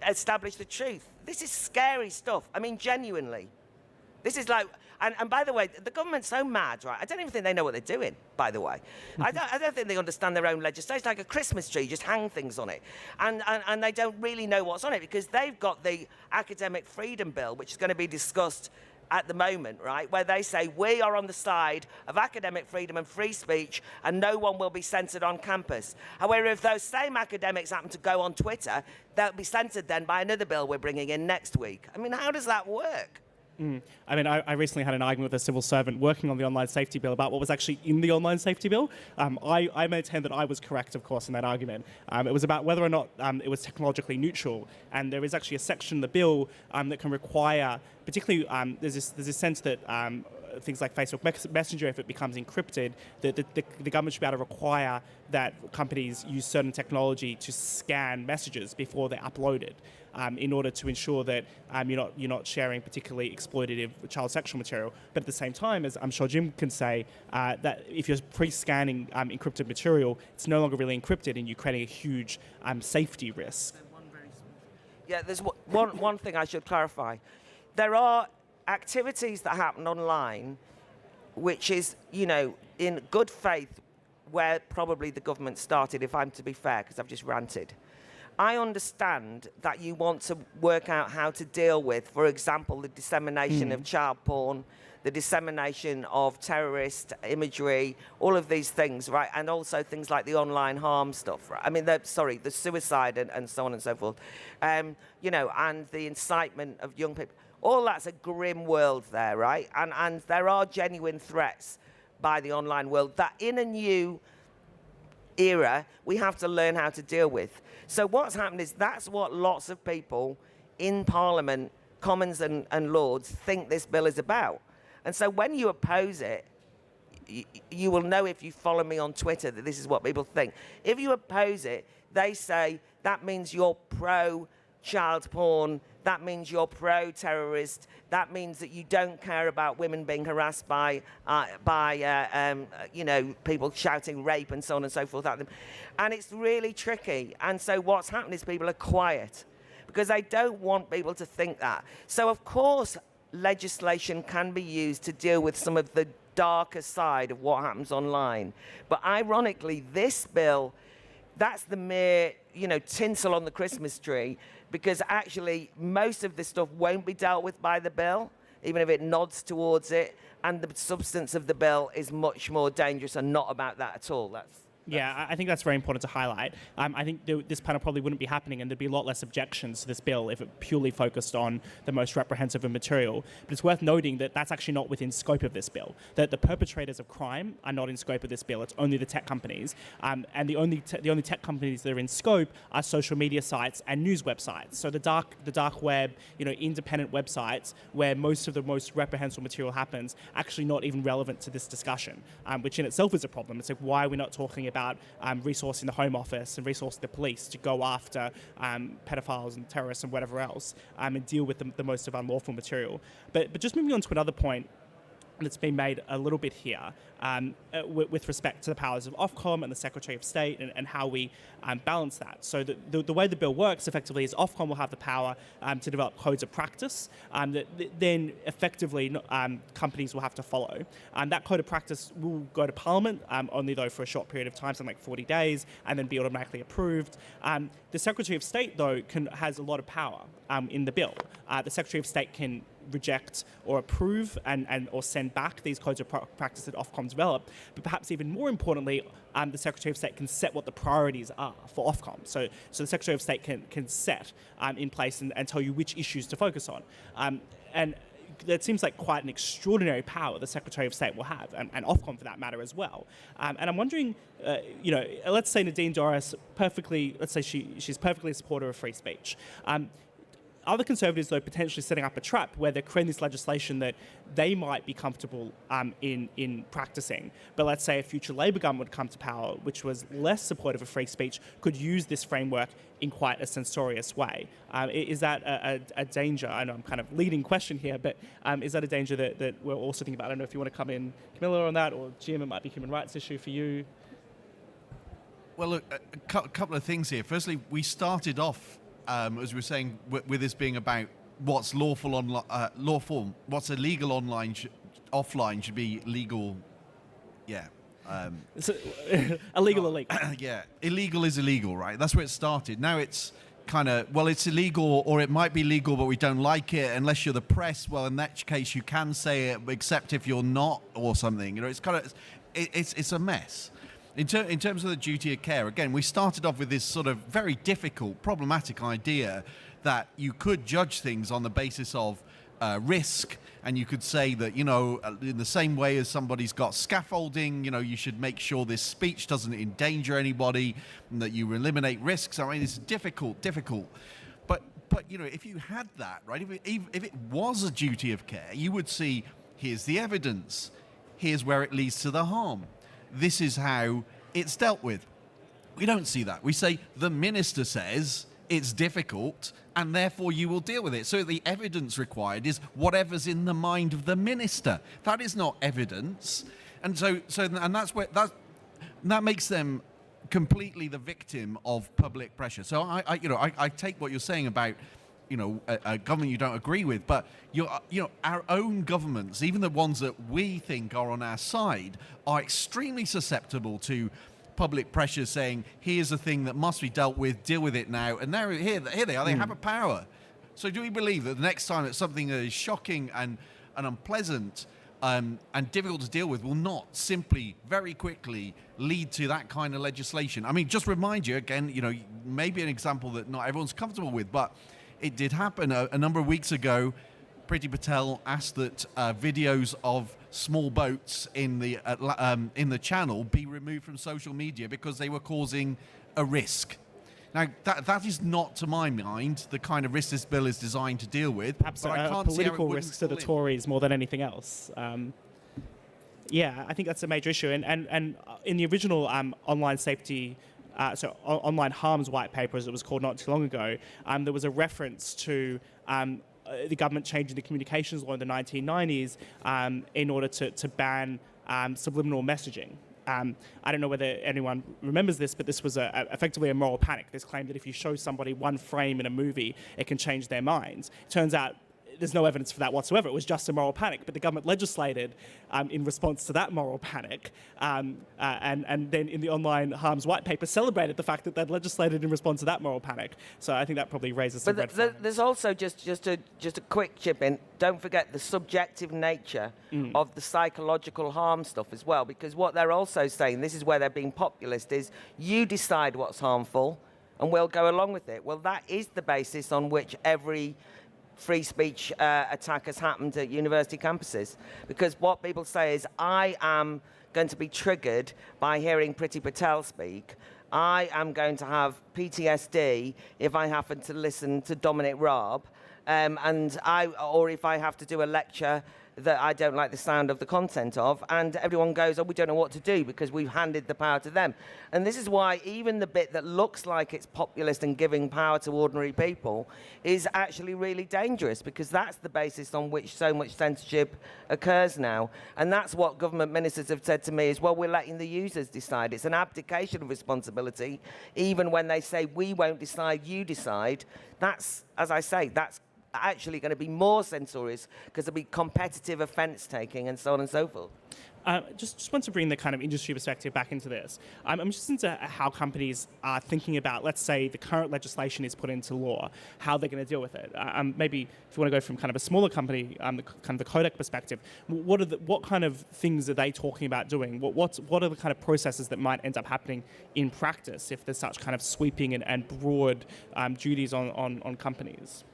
establish the truth. This is scary stuff. I mean, genuinely. This is like, and by the way, the government's so mad, right? I don't even think they know what they're doing, by the way. I don't think they understand their own legislation. It's like a Christmas tree, just hang things on it. And they don't really know what's on it because they've got the Academic Freedom Bill, which is going to be discussed at the moment, right, where they say we are on the side of academic freedom and free speech and no one will be censored on campus. However, if those same academics happen to go on Twitter, they'll be censored then by another bill we're bringing in next week. I mean, how does that work? I mean, I recently had an argument with a civil servant working on the online safety bill about what was actually in the online safety bill. I maintain that I was correct, of course, in that argument. It was about whether or not it was technologically neutral, and there is actually a section in the bill that can require, particularly, there's this sense that things like Facebook Messenger, if it becomes encrypted, the government should be able to require that companies use certain technology to scan messages before they're uploaded. In order to ensure that you're not sharing particularly exploitative child sexual material. But at the same time, as I'm sure Jim can say, that if you're pre-scanning encrypted material, it's no longer really encrypted and you're creating a huge safety risk. Yeah, there's one thing I should clarify. There are activities that happen online which is, in good faith where probably the government started, if I'm to be fair, because I've just ranted. I understand that you want to work out how to deal with, for example, the dissemination of child porn, the dissemination of terrorist imagery, all of these things, right? And also things like the online harm stuff, right? I mean, the suicide and so on and so forth, and the incitement of young people. All that's a grim world there, right? And there are genuine threats by the online world that in a new era we have to learn how to deal with. So what's happened is that's what lots of people in Parliament, Commons and Lords think this bill is about. And so when you oppose it, you will know if you follow me on Twitter that this is what people think. If you oppose it, they say that means you're pro-child porn, that means you're pro-terrorist, that means that you don't care about women being harassed by people shouting rape and so on and so forth at them. And it's really tricky. And so what's happened is people are quiet because they don't want people to think that. So of course, legislation can be used to deal with some of the darker side of what happens online. But ironically, this bill, that's the mere, tinsel on the Christmas tree, because actually most of this stuff won't be dealt with by the bill, even if it nods towards it, and the substance of the bill is much more dangerous and not about that at all. Yeah, I think that's very important to highlight. I think this panel probably wouldn't be happening and there'd be a lot less objections to this bill if it purely focused on the most reprehensive of material. But it's worth noting that that's actually not within scope of this bill, that the perpetrators of crime are not in scope of this bill. It's only the tech companies. And the only tech companies that are in scope are social media sites and news websites. So the dark web, independent websites where most of the most reprehensible material happens, actually not even relevant to this discussion, which in itself is a problem. It's like, why are we not talking about resourcing the Home Office and resourcing the police to go after pedophiles and terrorists and whatever else and deal with the most of unlawful material. But just moving on to another point that's been made a little bit here with respect to the powers of Ofcom and the Secretary of State and how we balance that. So the way the bill works effectively is Ofcom will have the power to develop codes of practice that then effectively companies will have to follow. That code of practice will go to Parliament, only though for a short period of time, something like 40 days, and then be automatically approved. The Secretary of State, though, has a lot of power in the bill. The Secretary of State can reject or approve or send back these codes of practice that Ofcom develop, but perhaps even more importantly, the Secretary of State can set what the priorities are for Ofcom. So the Secretary of State can set in place and tell you which issues to focus on. And that seems like quite an extraordinary power the Secretary of State will have, and Ofcom for that matter as well. And I'm wondering, let's say Nadine Dorries she's perfectly a supporter of free speech. Are the Conservatives, though, potentially setting up a trap where they're creating this legislation that they might be comfortable in practicing, but let's say a future Labor government would come to power, which was less supportive of free speech, could use this framework in quite a censorious way? Is that a danger? I know I'm kind of leading question here, but is that a danger that we're also thinking about? I don't know if you want to come in, Camilla, on that, or Jim, it might be a human rights issue for you. Well, look, a couple of things here. Firstly, we started off as we were saying, with this being about what's lawful lawful, what's illegal online, offline should be legal. Yeah. Illegal. Yeah, illegal is illegal, right? That's where it started. Now it's kind of, well, it's illegal or it might be legal, but we don't like it. Unless you're the press, well, in that case, you can say it, except if you're not or something. You know, it's kind of, it's a mess. In terms of the duty of care, again, we started off with this sort of very difficult, problematic idea that you could judge things on the basis of risk, and you could say that, you know, in the same way as somebody's got scaffolding, you know, you should make sure this speech doesn't endanger anybody and that you eliminate risks. I mean, it's difficult. But you know, if you had that, right, if it was a duty of care, you would see, here's the evidence, here's where it leads to the harm. This is how it's dealt with. We don't see that. We say the minister says it's difficult and therefore you will deal with it. So the evidence required is whatever's in the mind of the minister. That is not evidence. And and that's where that makes them completely the victim of public pressure. So I take what you're saying about, you know, a government you don't agree with, but our own governments, even the ones that we think are on our side, are extremely susceptible to public pressure saying, here's a thing that must be dealt with, deal with it now. And here they are, they have a power. So do we believe that the next time that something that is shocking and unpleasant and difficult to deal with will not simply very quickly lead to that kind of legislation? I mean, just remind you again, you know, maybe an example that not everyone's comfortable with, but it did happen a number of weeks ago. Priti Patel asked that videos of small boats in the channel be removed from social media because they were causing a risk. Now, that is not, to my mind, the kind of risk this bill is designed to deal with. Perhaps but I a can't political risk to the Tories more than anything else. Yeah, I think that's a major issue. And in the original online safety, online harms white paper, as it was called not too long ago, there was a reference to the government changing the communications law in the 1990s in order to ban subliminal messaging. I don't know whether anyone remembers this, but this was effectively a moral panic. This claim that if you show somebody one frame in a movie, it can change their minds. It turns out there's no evidence for that whatsoever. It was just a moral panic. But the government legislated in response to that moral panic, and then in the online harms white paper celebrated the fact that they'd legislated in response to that moral panic. So I think that probably raises some red flags. There's also just a quick chip in. Don't forget the subjective nature of the psychological harm stuff as well, because what they're also saying, this is where they're being populist, is you decide what's harmful and we'll go along with it. Well, that is the basis on which every free speech attack has happened at university campuses, because what people say is, I am going to be triggered by hearing Priti Patel speak. I am going to have PTSD if I happen to listen to Dominic Raab, or if I have to do a lecture that I don't like the sound of the content of, and everyone goes, oh, we don't know what to do because we've handed the power to them. And this is why even the bit that looks like it's populist and giving power to ordinary people is actually really dangerous, because that's the basis on which so much censorship occurs now. And that's what government ministers have said to me is, well, we're letting the users decide. It's an abdication of responsibility, even when they say, we won't decide, you decide. That's, as I say, that's actually going to be more censorious because there'll be competitive offence taking and so on and so forth. Just want to bring the kind of industry perspective back into this. I'm interested into how companies are thinking about, let's say the current legislation is put into law, how they're going to deal with it. Maybe if you want to go from kind of a smaller company, the Coadec perspective, what kind of things are they talking about doing? What are the kind of processes that might end up happening in practice if there's such kind of sweeping and broad duties on companies?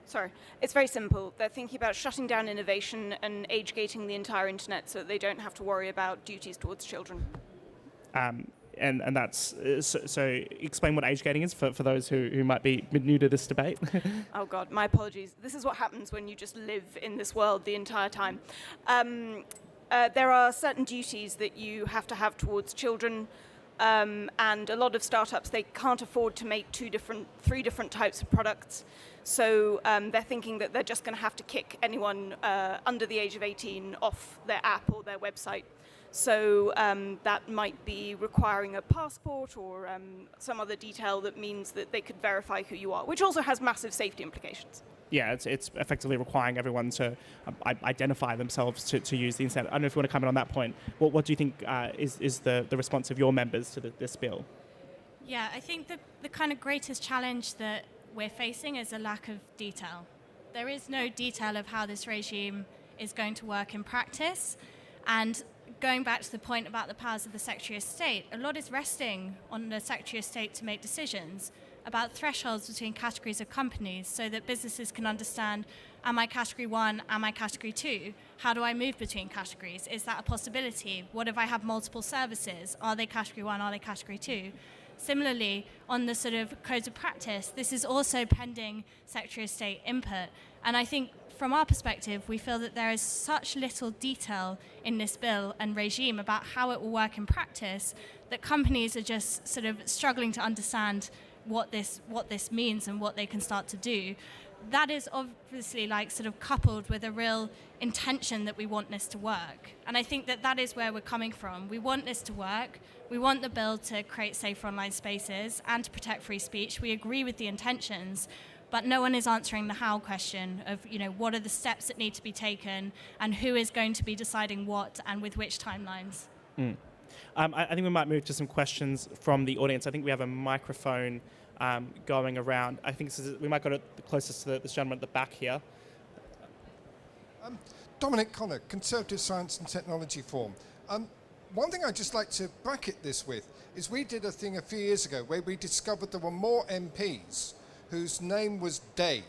Sorry, it's very simple. They're thinking about shutting down innovation and age-gating the entire internet so that they don't have to worry about duties towards children. And that's, so explain what age-gating is for those who might be new to this debate. Oh God, my apologies. This is what happens when you just live in this world the entire time. There are certain duties that you have to have towards children, and a lot of startups, they can't afford to make 3 different types of products. So they're thinking that they're just going to have to kick anyone under the age of 18 off their app or their website. So that might be requiring a passport or some other detail that means that they could verify who you are, which also has massive safety implications. Yeah, it's effectively requiring everyone to identify themselves to use the internet. I don't know if you want to comment on that point. What do you think is the response of your members to this bill? Yeah, I think the kind of greatest challenge that we're facing is a lack of detail. There is no detail of how this regime is going to work in practice. And going back to the point about the powers of the Secretary of State, a lot is resting on the Secretary of State to make decisions about thresholds between categories of companies so that businesses can understand, am I category 1, am I category 2? How do I move between categories? Is that a possibility? What if I have multiple services? Are they category 1, are they category 2? Similarly, on the sort of codes of practice, this is also pending Secretary of State input. And I think from our perspective, we feel that there is such little detail in this bill and regime about how it will work in practice that companies are just sort of struggling to understand what this means and what they can start to do. That is obviously like sort of coupled with a real intention that we want this to work. And I think that is where we're coming from. We want this to work. We want the bill to create safer online spaces and to protect free speech. We agree with the intentions, but no one is answering the how question of, what are the steps that need to be taken and who is going to be deciding what and with which timelines. I think we might move to some questions from the audience. I think we have a microphone going around. I think we might go to the closest to this gentleman at the back here. Dominic Connor, Conservative Science and Technology Forum. One thing I'd just like to bracket this with is we did a thing a few years ago where we discovered there were more MPs whose name was Dave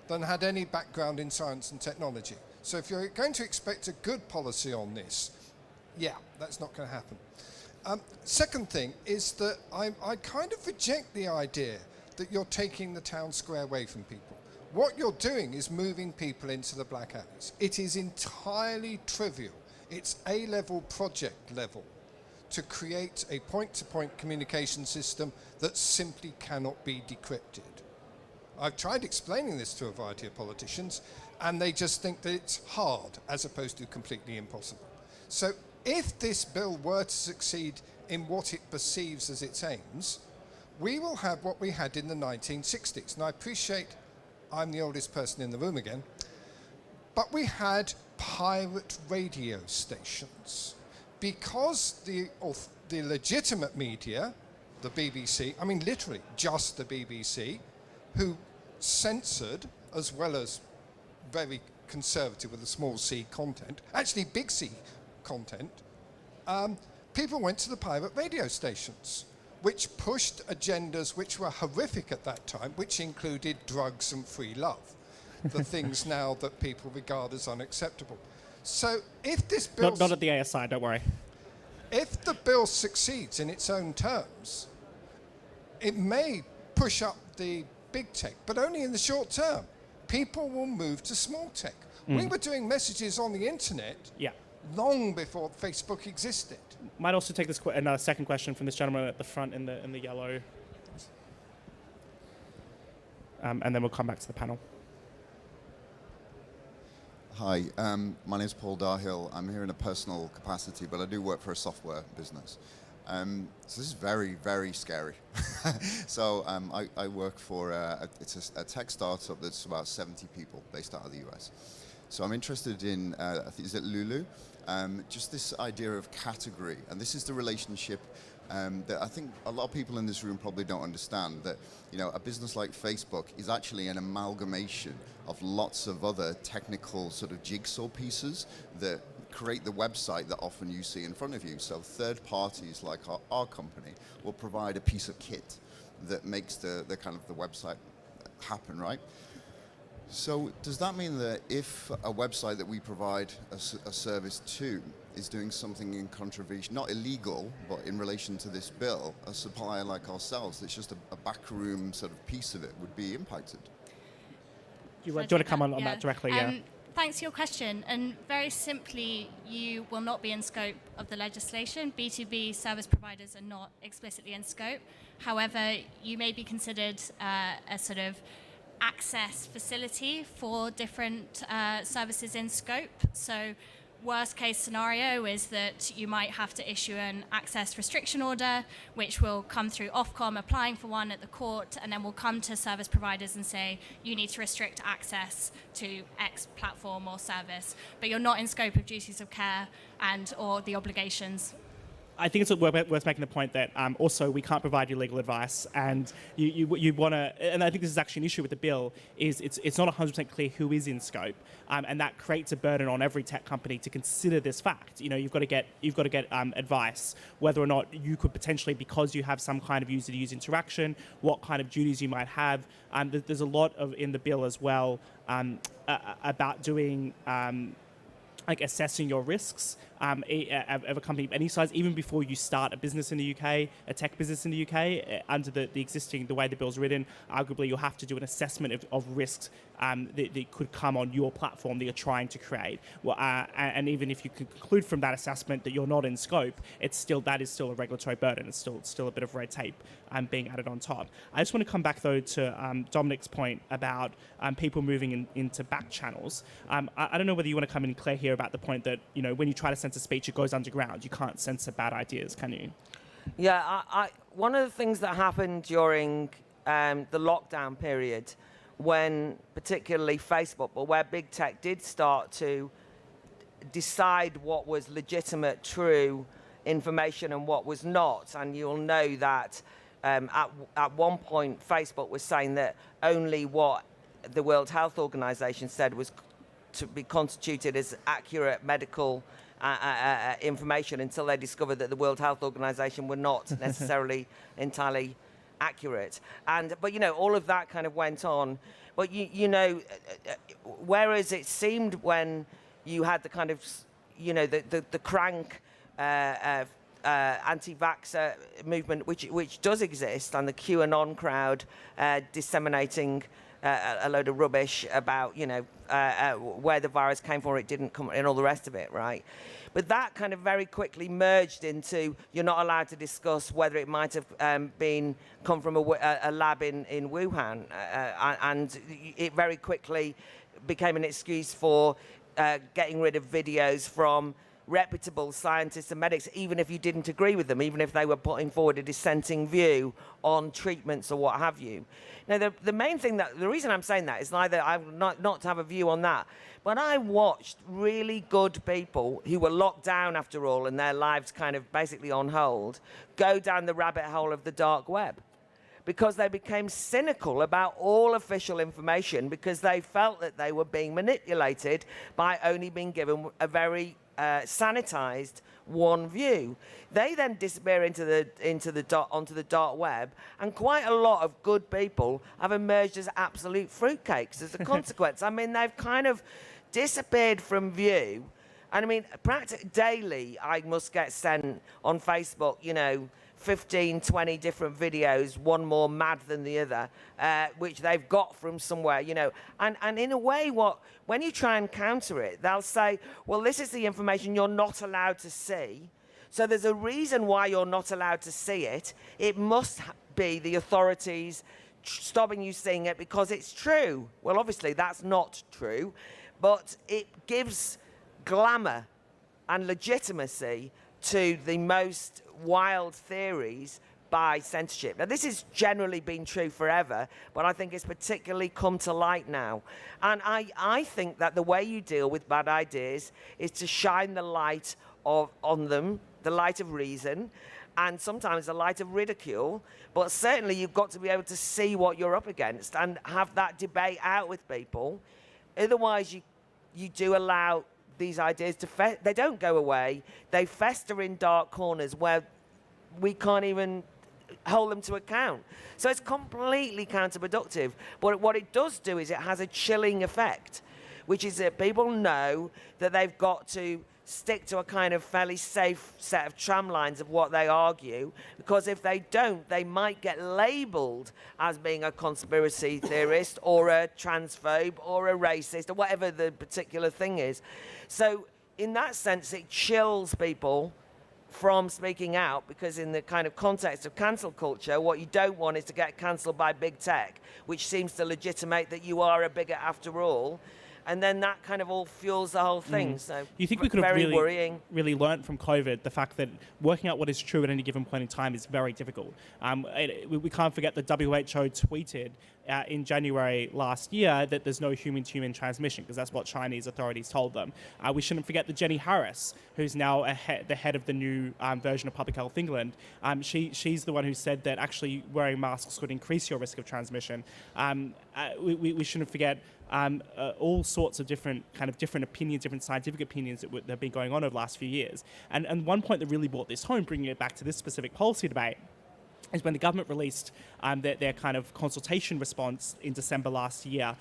than had any background in science and technology. So if you're going to expect a good policy on this, yeah, that's not going to happen. Second thing is that I kind of reject the idea that you're taking the town square away from people. What you're doing is moving people into the black alleys. It is entirely trivial. It's A-level project level to create a point-to-point communication system that simply cannot be decrypted. I've tried explaining this to a variety of politicians, and they just think that it's hard as opposed to completely impossible. So if this bill were to succeed in what it perceives as its aims, we will have what we had in the 1960s. And I appreciate I'm the oldest person in the room again, but we had pirate radio stations. Because the legitimate media, the BBC, I mean literally just the BBC, who censored as well as very conservative with a small c content, actually big C content, people went to the pirate radio stations, which pushed agendas which were horrific at that time, which included drugs and free love, the things now that people regard as unacceptable. So if this bill... Not at the ASI, don't worry. If the bill succeeds in its own terms, it may push up the big tech, but only in the short term. People will move to small tech. We were doing messages on the internet long before Facebook existed. Might also take this another second question from this gentleman at the front in the yellow, and then we'll come back to the panel. Hi, my name is Paul Darhill. I'm here in a personal capacity, but I do work for a software business. So this is very, very scary. So I work for it's a tech startup that's about 70 people based out of the US. So I'm interested in, I think, is it Lulu? Just this idea of category, and this is the relationship that I think a lot of people in this room probably don't understand, that a business like Facebook is actually an amalgamation of lots of other technical sort of jigsaw pieces that create the website that often you see in front of you. So third parties like our company will provide a piece of kit that makes the kind of the website happen, right? So does that mean that if a website that we provide a service to is doing something in contravention, not illegal, but in relation to this bill, a supplier like ourselves, that's just a backroom sort of piece of it, would be impacted? Do you want to come on that directly? Thanks for your question. And very simply, you will not be in scope of the legislation. B2B service providers are not explicitly in scope. However, you may be considered a sort of access facility for different services in scope. So worst case scenario is that you might have to issue an access restriction order, which will come through Ofcom applying for one at the court, and then we'll come to service providers and say, you need to restrict access to X platform or service, but you're not in scope of duties of care and or the obligations. I think it's worth making the point that also we can't provide you legal advice, and you want to, and I think this is actually an issue with the bill, is it's not 100% clear who is in scope, and that creates a burden on every tech company to consider this fact. You've got to get advice whether or not you could potentially, because you have some kind of user-to-user interaction, what kind of duties you might have. There's a lot in the bill as well about doing. Like assessing your risks of a company of any size, even before you start a business in the UK, a tech business in the UK, under the way the bill's written, arguably you'll have to do an assessment of risks that could come on your platform that you're trying to create. Well, and even if you conclude from that assessment that you're not in scope, that is still a regulatory burden. It's still a bit of red tape being added on top. I just want to come back though to Dominic's point about people moving into back channels. I don't know whether you want to come in clear here about the point that when you try to censor speech, it goes underground. You can't censor bad ideas, can you? Yeah, one of the things that happened during the lockdown period, when particularly Facebook, but where big tech did start to decide what was legitimate, true information and what was not, and you'll know that at one point Facebook was saying that only what the World Health Organization said was to be constituted as accurate medical information until they discovered that the World Health Organization were not necessarily entirely accurate. But all of that kind of went on. But whereas it seemed when you had the kind of the crank anti-vaxxer movement, which does exist, and the QAnon crowd disseminating a load of rubbish about where the virus came from, or it didn't come, and all the rest of it, right? But that kind of very quickly merged into you're not allowed to discuss whether it might have come from a lab in Wuhan, and it very quickly became an excuse for getting rid of videos from reputable scientists and medics, even if you didn't agree with them, even if they were putting forward a dissenting view on treatments or what have you. Now, the main thing the reason I'm saying that is neither I'm not to have a view on that, but I watched really good people who were locked down after all and their lives kind of basically on hold go down the rabbit hole of the dark web, because they became cynical about all official information because they felt that they were being manipulated by only being given a very sanitized one view. They then disappear onto the dark web, and quite a lot of good people have emerged as absolute fruitcakes as a consequence. I mean, they've kind of disappeared from view. And I mean, practically daily, I must get sent on Facebook, 15, 20 different videos, one more mad than the other, which they've got from somewhere, And in a way, when you try and counter it, they'll say, well, this is the information you're not allowed to see. So there's a reason why you're not allowed to see it. It must be the authorities stopping you seeing it because it's true. Well, obviously, that's not true, but it gives glamour and legitimacy to the most wild theories by censorship. Now, this has generally been true forever, but I think it's particularly come to light now. And I think that the way you deal with bad ideas is to shine the light on them, the light of reason, and sometimes the light of ridicule, but certainly you've got to be able to see what you're up against and have that debate out with people. Otherwise, you do allow these ideas they don't go away. They fester in dark corners where we can't even hold them to account. So it's completely counterproductive. But what it does do is it has a chilling effect, which is that people know that they've got to stick to a kind of fairly safe set of tramlines of what they argue, because if they don't, they might get labelled as being a conspiracy theorist or a transphobe or a racist or whatever the particular thing is. So in that sense, it chills people from speaking out, because in the kind of context of cancel culture, what you don't want is to get cancelled by big tech, which seems to legitimate that you are a bigot after all. And then that kind of all fuels the whole thing. So you think we could have worrying. really learned from COVID the fact that working out what is true at any given point in time is very difficult. We can't forget that WHO tweeted in January last year that there's no human-to-human transmission, because that's what Chinese authorities told them. We shouldn't forget that Jenny Harris, who's now the head of the new version of Public Health England, she's the one who said that actually wearing masks could increase your risk of transmission. We shouldn't forget all sorts of different opinions, different scientific opinions that have been going on over the last few years. And one point that really brought this home, bringing it back to this specific policy debate, is when the government released their kind of consultation response in December last year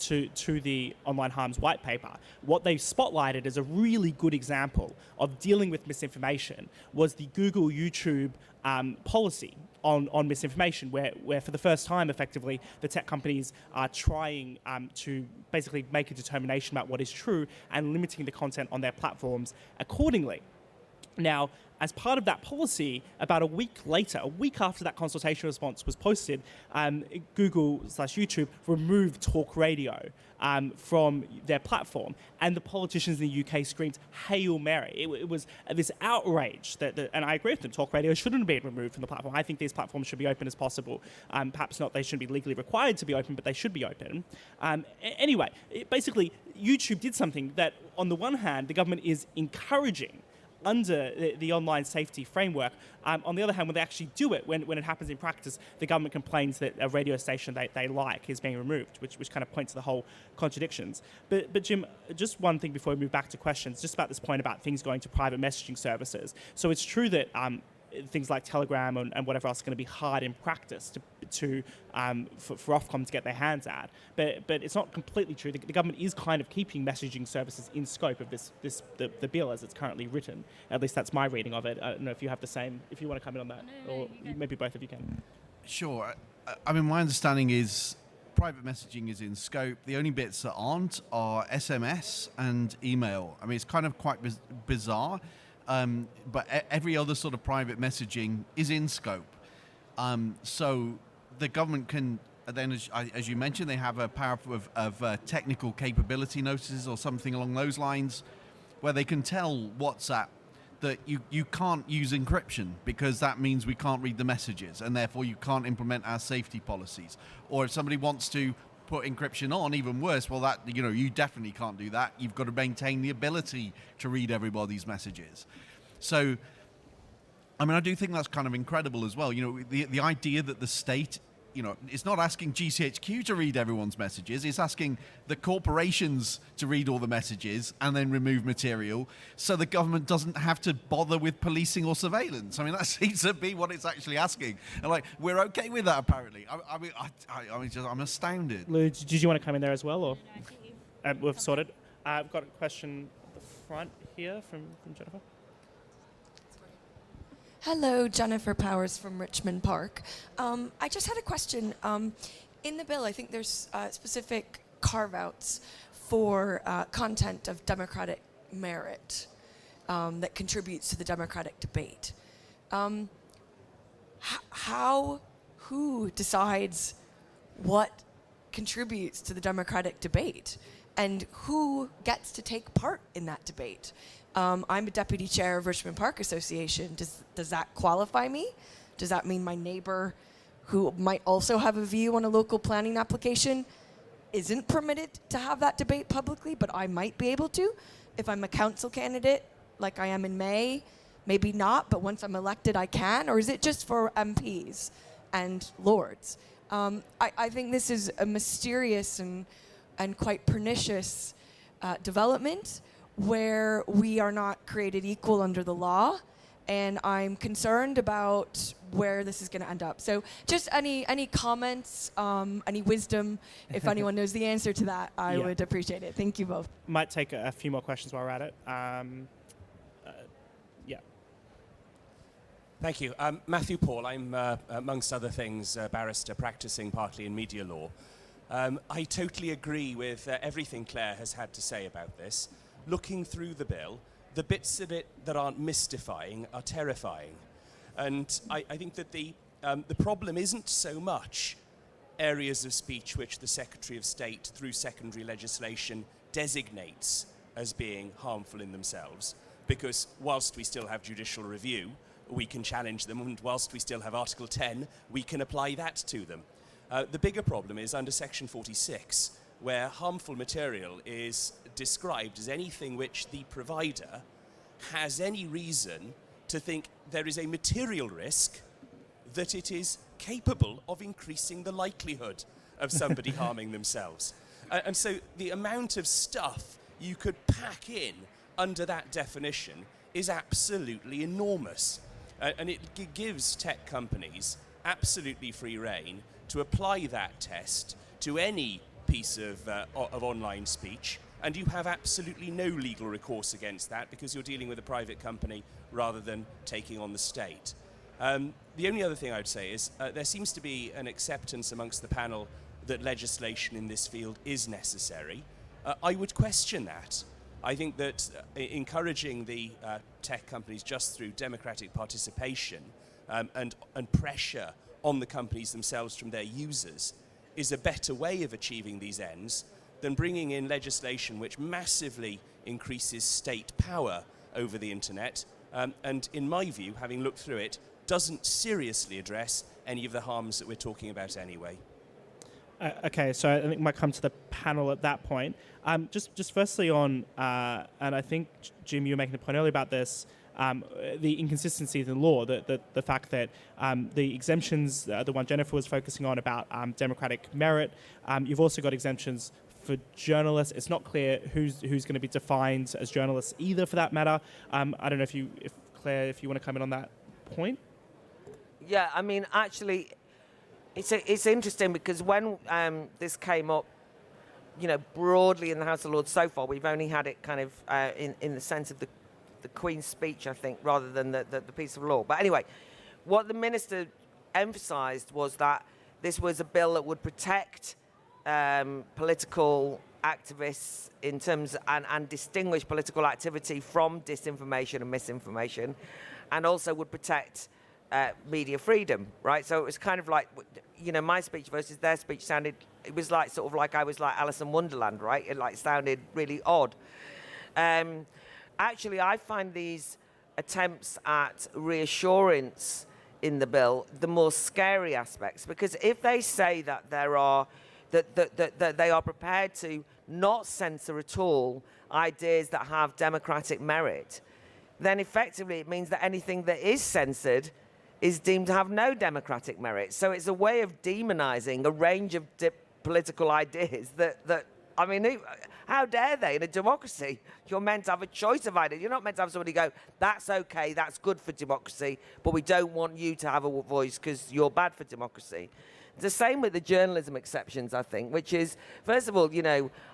to the online harms white paper. What they spotlighted as a really good example of dealing with misinformation was the Google YouTube policy on misinformation, where for the first time, effectively, the tech companies are trying to basically make a determination about what is true and limiting the content on their platforms accordingly. Now, as part of that policy, about a week after that consultation response was posted, Google/YouTube removed talk radio from their platform, and the politicians in the UK screamed "Hail Mary!" It was this outrage and I agree with them. Talk radio shouldn't have been removed from the platform. I think these platforms should be open as possible. Perhaps not; they shouldn't be legally required to be open, but they should be open. Anyway, basically, YouTube did something that, on the one hand, the government is encouraging under the online safety framework. On the other hand, when they actually do it, when it happens in practice, the government complains that a radio station they like is being removed, which kind of points to the whole contradictions. But Jim, just one thing before we move back to questions, just about this point about things going to private messaging services. So it's true that things like Telegram and whatever else are going to be hard in practice for Ofcom to get their hands at. But it's not completely true. The government is kind of keeping messaging services in scope of the bill as it's currently written. At least that's my reading of it. I don't know if you have the same, if you want to comment on that, or maybe both of you can. Sure. I mean, my understanding is private messaging is in scope. The only bits that aren't are SMS and email. I mean, it's kind of quite bizarre. But every other sort of private messaging is in scope. So the government can then, as you mentioned, they have a power of technical capability notices or something along those lines, where they can tell WhatsApp that you can't use encryption because that means we can't read the messages and therefore you can't implement our safety policies. Or if somebody wants to put encryption on, even worse, well, that you definitely can't do that. You've got to maintain the ability to read everybody's messages. So, I mean, I do think that's kind of incredible as well. The idea that the state, it's not asking GCHQ to read everyone's messages. It's asking the corporations to read all the messages and then remove material so the government doesn't have to bother with policing or surveillance. I mean, that seems to be what it's actually asking. And we're okay with that, apparently. I'm astounded. Lou, did you want to come in there as well? Or? No, I think we've sorted. I've got a question at the front here from Jennifer. Hello, Jennifer Powers from Richmond Park. I just had a question. In the bill, I think there's specific carve-outs for content of democratic merit that contributes to the democratic debate. Who decides what contributes to the democratic debate? And who gets to take part in that debate? I'm a deputy chair of Richmond Park Association. Does that qualify me? Does that mean my neighbor, who might also have a view on a local planning application, isn't permitted to have that debate publicly, but I might be able to? If I'm a council candidate, like I am in May, maybe not, but once I'm elected, I can? Or is it just for MPs and lords? I think this is a mysterious and quite pernicious development, where we are not created equal under the law, and I'm concerned about where this is going to end up. So just any comments, any wisdom, if anyone knows the answer to that, I would appreciate it. Thank you both. Might take a few more questions while we're at it. Thank you. Matthew Paul, I'm, amongst other things, a barrister practicing partly in media law. I totally agree with everything Claire has had to say about this. Looking through the bill, the bits of it that aren't mystifying are terrifying. And I think that the problem isn't so much areas of speech which the Secretary of State, through secondary legislation, designates as being harmful in themselves, because whilst we still have judicial review, we can challenge them, and whilst we still have Article 10, we can apply that to them. The bigger problem is under Section 46, where harmful material is described as anything which the provider has any reason to think there is a material risk that it is capable of increasing the likelihood of somebody harming themselves. And so the amount of stuff you could pack in under that definition is absolutely enormous. And it gives tech companies absolutely free rein to apply that test to any piece of online speech, and you have absolutely no legal recourse against that because you're dealing with a private company rather than taking on the state. The only other thing I would say is there seems to be an acceptance amongst the panel that legislation in this field is necessary. I would question that. I think that encouraging the tech companies just through democratic participation and pressure on the companies themselves from their users is a better way of achieving these ends than bringing in legislation which massively increases state power over the internet and, in my view, having looked through it, doesn't seriously address any of the harms that we're talking about anyway. Okay, so I think we might come to the panel at that point. Just firstly on, and I think, Jim, you were making a point earlier about this, the inconsistencies in law, the fact that the exemptions, the one Jennifer was focusing on about democratic merit, you've also got exemptions for journalists. It's not clear who's going to be defined as journalists either, for that matter. I don't know if Claire, if you want to come in on that point. Yeah, I mean, actually, it's interesting because when this came up, broadly in the House of Lords so far, we've only had it kind of in the sense of the Queen's speech, I think, rather than the piece of law. But anyway, what the Minister emphasised was that this was a bill that would protect political activists in terms and distinguish political activity from disinformation and misinformation, and also would protect media freedom, right? So it was kind of like, my speech versus their speech it was like sort of like I was like Alice in Wonderland, right? It like sounded really odd. Actually, I find these attempts at reassurance in the bill the more scary aspects, because if they say that that they are prepared to not censor at all ideas that have democratic merit, then effectively it means that anything that is censored is deemed to have no democratic merit. So it's a way of demonizing a range of political ideas that I mean, how dare they in a democracy? You're meant to have a choice of ideas. You're not meant to have somebody go, that's okay, that's good for democracy, but we don't want you to have a voice because you're bad for democracy. It's the same with the journalism exceptions, I think, which is, first of all,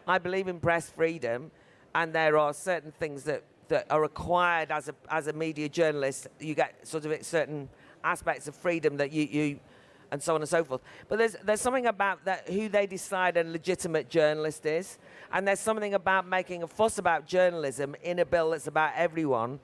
I believe in press freedom, and there are certain things that are required as a media journalist. You get sort of certain aspects of freedom that you and so on and so forth. But there's something about that who they decide a legitimate journalist is, and there's something about making a fuss about journalism in a bill that's about everyone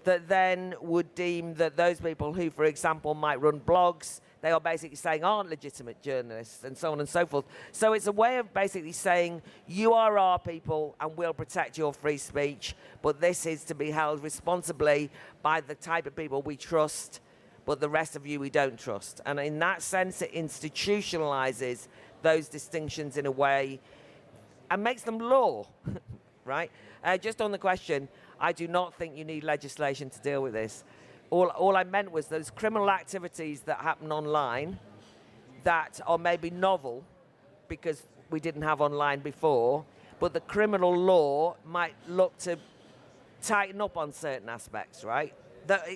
that then would deem that those people who, for example, might run blogs, they are basically saying aren't legitimate journalists, and so on and so forth. So it's a way of basically saying, you are our people and we'll protect your free speech, but this is to be held responsibly by the type of people we trust, but the rest of you we don't trust. And in that sense, it institutionalizes those distinctions in a way and makes them law, right? Just on the question, I do not think you need legislation to deal with this. All I meant was those criminal activities that happen online that are maybe novel because we didn't have online before, but the criminal law might look to tighten up on certain aspects, right?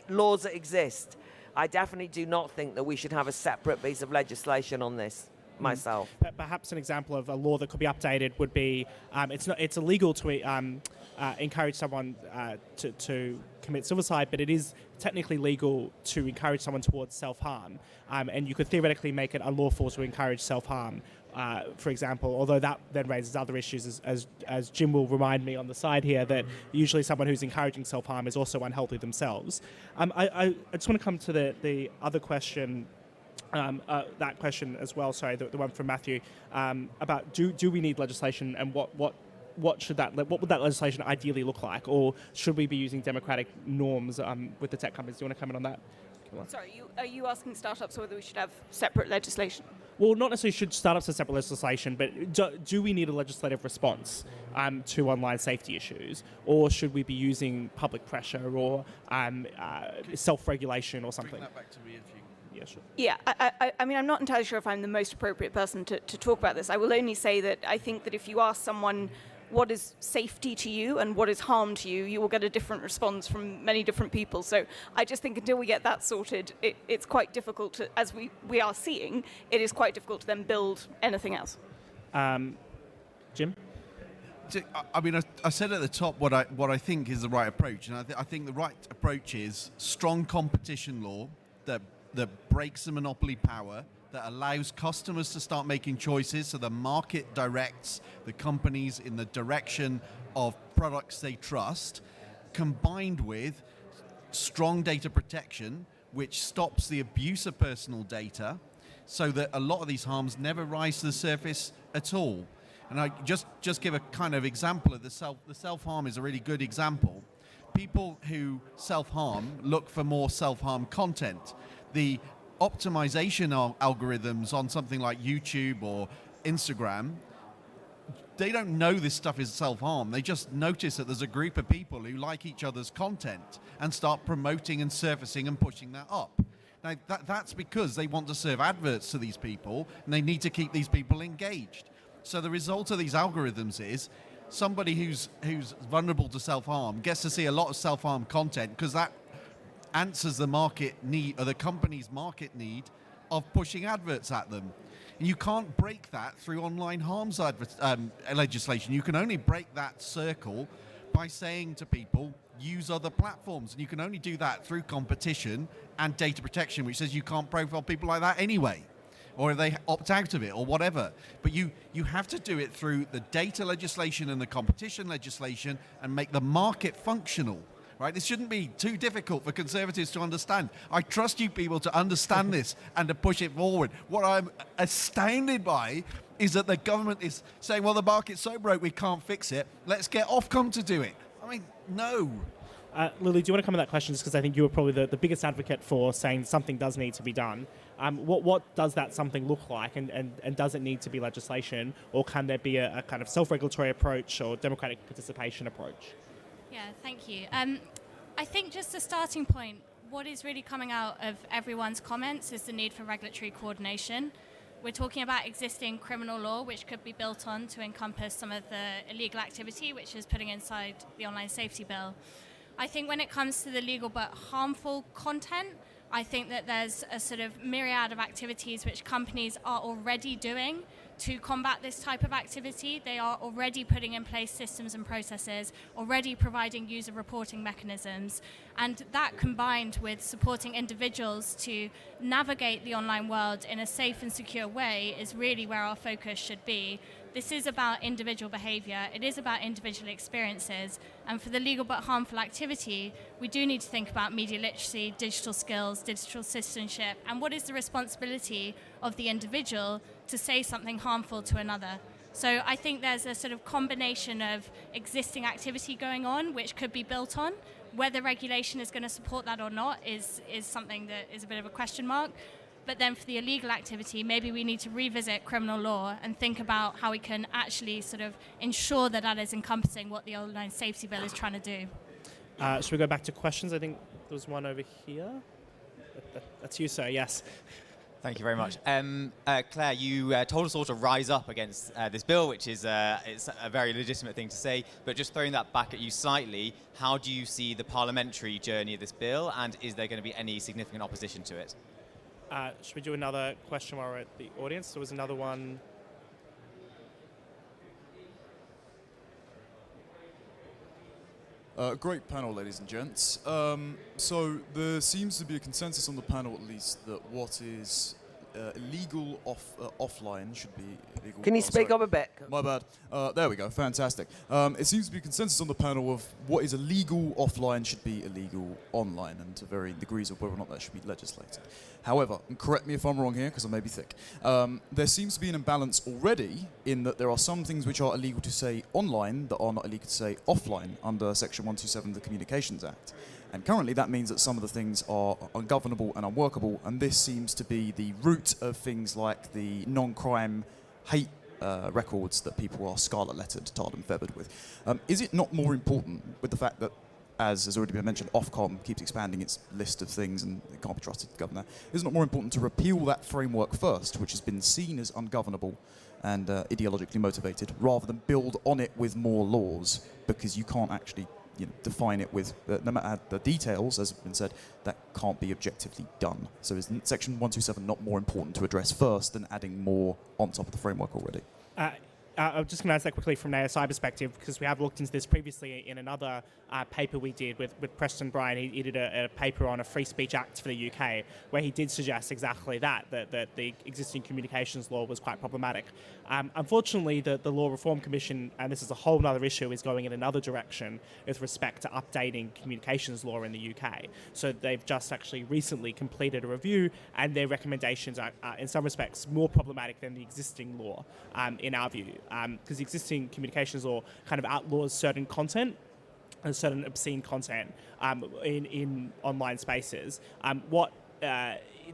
Laws that exist. I definitely do not think that we should have a separate piece of legislation on this myself. Perhaps an example of a law that could be updated would be it's illegal to encourage someone to commit suicide, but it is technically legal to encourage someone towards self-harm, and you could theoretically make it unlawful to encourage self-harm, for example, although that then raises other issues, as Jim will remind me on the side here, that usually someone who's encouraging self-harm is also unhealthy themselves. I just want to come to the other question, that question as well, sorry, the one from Matthew, about do we need legislation, and what would that legislation ideally look like, or should we be using democratic norms with the tech companies? Do you want to comment on that? Sorry, are you asking startups whether we should have separate legislation? Well, not necessarily should startups have separate legislation, but do we need a legislative response to online safety issues, or should we be using public pressure or self-regulation or something? Bring that back to me if you... Yeah, sure. Yeah, I mean, I'm not entirely sure if I'm the most appropriate person to talk about this. I will only say that I think that if you ask someone what is safety to you and what is harm to you, you will get a different response from many different people. So I just think until we get that sorted, it's quite difficult to, as we are seeing, it is quite difficult to then build anything else. Jim? I mean, I said at the top what I think is the right approach, and I think the right approach is strong competition law that breaks the monopoly power, that allows customers to start making choices so the market directs the companies in the direction of products they trust, combined with strong data protection, which stops the abuse of personal data so that a lot of these harms never rise to the surface at all. And I just give a kind of example of the self-harm is a really good example. People who self-harm look for more self-harm content. The optimization algorithms on something like YouTube or Instagram, they don't know this stuff is self-harm. They just notice that there's a group of people who like each other's content and start promoting and surfacing and pushing that up. Now, that's because they want to serve adverts to these people, and they need to keep these people engaged. So the result of these algorithms is somebody who's vulnerable to self-harm gets to see a lot of self-harm content because that answers the market need, or the company's market need, of pushing adverts at them. And you can't break that through online harms legislation. You can only break that circle by saying to people, use other platforms. And you can only do that through competition and data protection, which says you can't profile people like that anyway, or if they opt out of it or whatever. But you have to do it through the data legislation and the competition legislation and make the market functional. Right? This shouldn't be too difficult for Conservatives to understand. I trust you people to understand this and to push it forward. What I'm astounded by is that the government is saying, well, the market's so broke we can't fix it. Let's get Ofcom to do it. I mean, no. Lily, do you want to come to that question, just because I think you were probably the biggest advocate for saying something does need to be done. What does that something look like, and does it need to be legislation, or can there be a kind of self-regulatory approach or democratic participation approach? Yeah, thank you. I think just a starting point, what is really coming out of everyone's comments is the need for regulatory coordination. We're talking about existing criminal law, which could be built on to encompass some of the illegal activity, which is putting inside the online safety bill. I think when it comes to the legal but harmful content, I think that there's a sort of myriad of activities which companies are already doing to combat this type of activity. They are already putting in place systems and processes, already providing user reporting mechanisms, and that combined with supporting individuals to navigate the online world in a safe and secure way is really where our focus should be. This is about individual behavior, it is about individual experiences, and for the legal but harmful activity, we do need to think about media literacy, digital skills, digital citizenship, and what is the responsibility of the individual to say something harmful to another. So I think there's a sort of combination of existing activity going on which could be built on. Whether regulation is going to support that or not is something that is a bit of a question mark. But then for the illegal activity, maybe we need to revisit criminal law and think about how we can actually sort of ensure that that is encompassing what the online safety bill is trying to do. Should we go back to questions? I think there was one over here. That's you, sir, yes. Thank you very much. Claire, you told us all to rise up against this bill, which is it's a very legitimate thing to say, but just throwing that back at you slightly, how do you see the parliamentary journey of this bill, and is there going to be any significant opposition to it? Should we do another question while we're at the audience? There was another one. Great panel, ladies and gents. So there seems to be a consensus on the panel, at least, that what is illegal offline should be illegal. Can you speak up a bit? My bad. There we go. Fantastic. It seems to be a consensus on the panel of what is illegal offline should be illegal online, and to varying degrees of whether or not that should be legislated. However, and correct me if I'm wrong here, because I may be thick, there seems to be an imbalance already in that there are some things which are illegal to say online that are not illegal to say offline under Section 127 of the Communications Act. And currently that means that some of the things are ungovernable and unworkable, and this seems to be the root of things like the non-crime hate records that people are scarlet-lettered, tarred and feathered with. Is it not more important, with the fact that, as has already been mentioned, Ofcom keeps expanding its list of things and it can't be trusted to govern that, is it not more important to repeal that framework first, which has been seen as ungovernable and ideologically motivated, rather than build on it with more laws, because you can't actually define it with, no matter the details, as has been said, that can't be objectively done. So is Section 127 not more important to address first than adding more on top of the framework already? I'm just going to answer that quickly from an ASI perspective, because we have looked into this previously in another paper we did with Preston Bryan. He did a paper on a Free Speech Act for the UK, where he did suggest exactly that the existing communications law was quite problematic. Unfortunately, the Law Reform Commission, and this is a whole other issue, is going in another direction with respect to updating communications law in the UK. So they've just actually recently completed a review, and their recommendations are in some respects more problematic than the existing law, in our view. Because the existing communications law kind of outlaws certain content and certain obscene content in online spaces.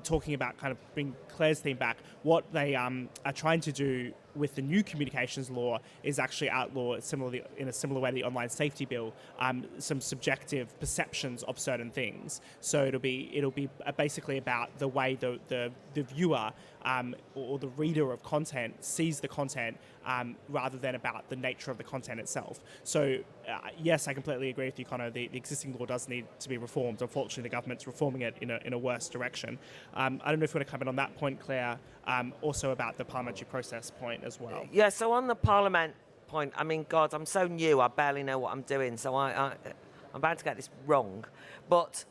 Talking about kind of bring Claire's theme back, what they are trying to do with the new communications law is actually outlaw, in a similar way, the online safety bill, some subjective perceptions of certain things. So it'll be basically about the way the viewer or the reader of content sees the content, rather than about the nature of the content itself. So yes, I completely agree with you, Connor. The existing law does need to be reformed. Unfortunately, the government's reforming it in a worse direction. I don't know if you want to comment on that point, Claire. Also about the parliamentary process point as well. Yeah, so on the Parliament point, I mean, God, I'm so new, I barely know what I'm doing, so I'm about to get this wrong. But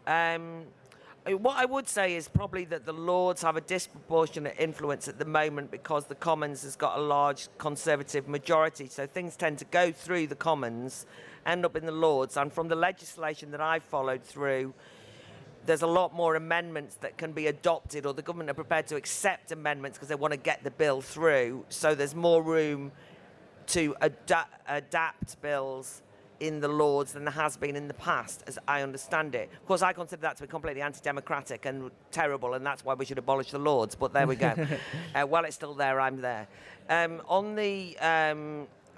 what I would say is probably that the Lords have a disproportionate influence at the moment because the Commons has got a large Conservative majority, so things tend to go through the Commons, end up in the Lords, and from the legislation that I've followed through, there's a lot more amendments that can be adopted, or the government are prepared to accept amendments because they want to get the bill through. So there's more room to adapt bills in the Lords than there has been in the past, as I understand it. Of course, I consider that to be completely anti-democratic and terrible, and that's why we should abolish the Lords, but there we go. While it's still there, I'm there.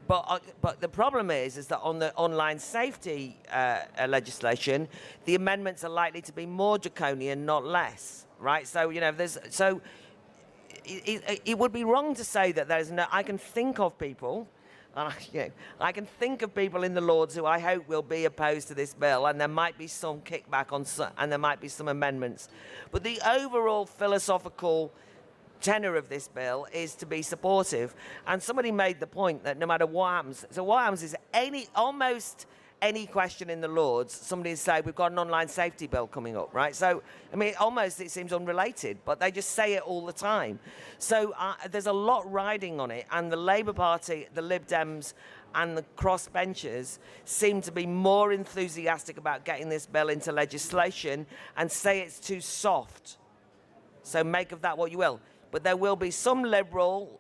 But the problem is that on the online safety legislation, the amendments are likely to be more draconian, not less, right? So, it would be wrong to say that there's no. I can think of people. I can think of people in the Lords who I hope will be opposed to this bill, and there might be some kickback on, and there might be some amendments. But the overall philosophical tenor of this bill is to be supportive. And somebody made the point that no matter what happens, so what happens is almost any question in the Lords, somebody would say, we've got an online safety bill coming up, right? So, I mean, almost it seems unrelated, but they just say it all the time. So there's a lot riding on it, and the Labour Party, the Lib Dems, and the crossbenchers seem to be more enthusiastic about getting this bill into legislation and say it's too soft. So make of that what you will. But there will be some Liberal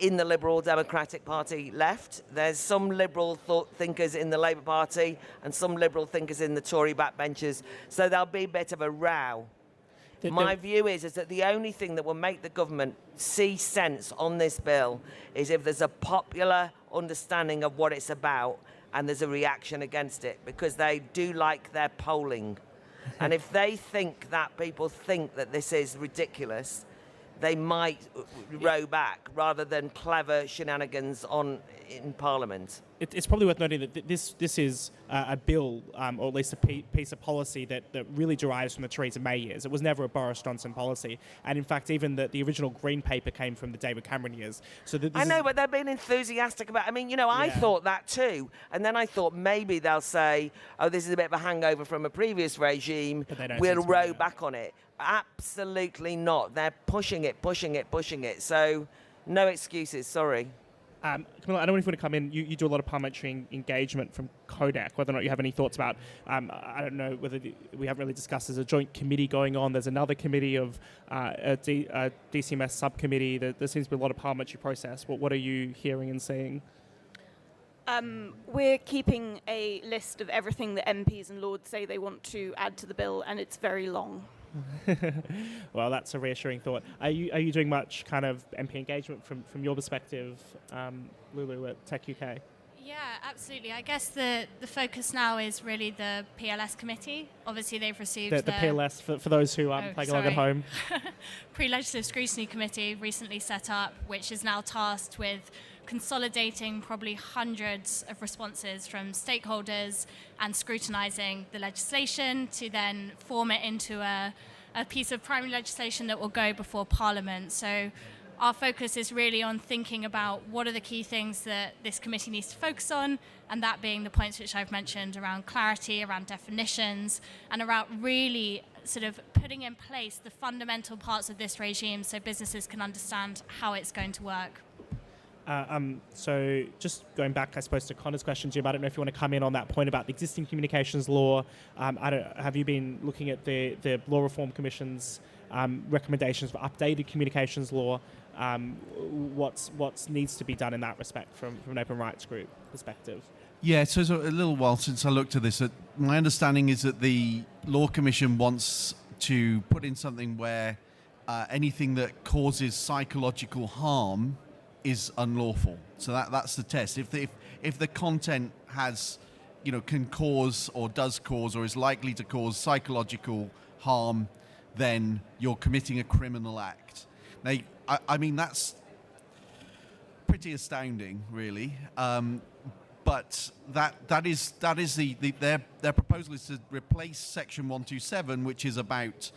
in the Liberal Democratic Party left. There's some Liberal thinkers in the Labour Party and some Liberal thinkers in the Tory backbenchers. So there'll be a bit of a row. My view is that the only thing that will make the government see sense on this bill is if there's a popular understanding of what it's about and there's a reaction against it, because they do like their polling. And if they think that people think that this is ridiculous, they might row back rather than clever shenanigans in Parliament. It's probably worth noting that this is a bill, or at least a piece of policy that really derives from the Theresa May years. It was never a Boris Johnson policy. And in fact, even the original Green Paper came from the David Cameron years. So I know, but they've been enthusiastic about it. I mean, I thought that too. And then I thought maybe they'll say, oh, this is a bit of a hangover from a previous regime. We'll row back on it. Absolutely not. They're pushing it. So no excuses, sorry. Camilla, I don't know if you want to come in. You do a lot of parliamentary engagement from Coadec, whether or not you have any thoughts about, I don't know whether we haven't really discussed, there's a joint committee going on, there's another committee of a DCMS subcommittee, there seems to be a lot of parliamentary process. What are you hearing and seeing? We're keeping a list of everything that MPs and Lords say they want to add to the bill, and it's very long. Well, that's a reassuring thought. Are you doing much kind of MP engagement from your perspective, Lulu, at Tech UK? Yeah, absolutely. I guess the focus now is really the PLS committee. Obviously, they've received the PLS, for those who aren't playing along at home. Pre-legislative scrutiny committee recently set up, which is now tasked with consolidating probably hundreds of responses from stakeholders and scrutinizing the legislation to then form it into a piece of primary legislation that will go before Parliament. So our focus is really on thinking about what are the key things that this committee needs to focus on, and that being the points which I've mentioned around clarity, around definitions, and around really sort of putting in place the fundamental parts of this regime so businesses can understand how it's going to work. So just going back, I suppose, to Connor's question, Jim, I don't know if you want to come in on that point about the existing communications law. Have you been looking at the Law Reform Commission's recommendations for updated communications law? What needs to be done in that respect from an open rights group perspective? Yeah, so it's a little while since I looked at this. My understanding is that the Law Commission wants to put in something where anything that causes psychological harm is unlawful. So that's the test. If the content has, can cause or does cause or is likely to cause psychological harm, then you're committing a criminal act. Now, I mean, that's pretty astounding, really. But that is their proposal is to replace Section 127, which is about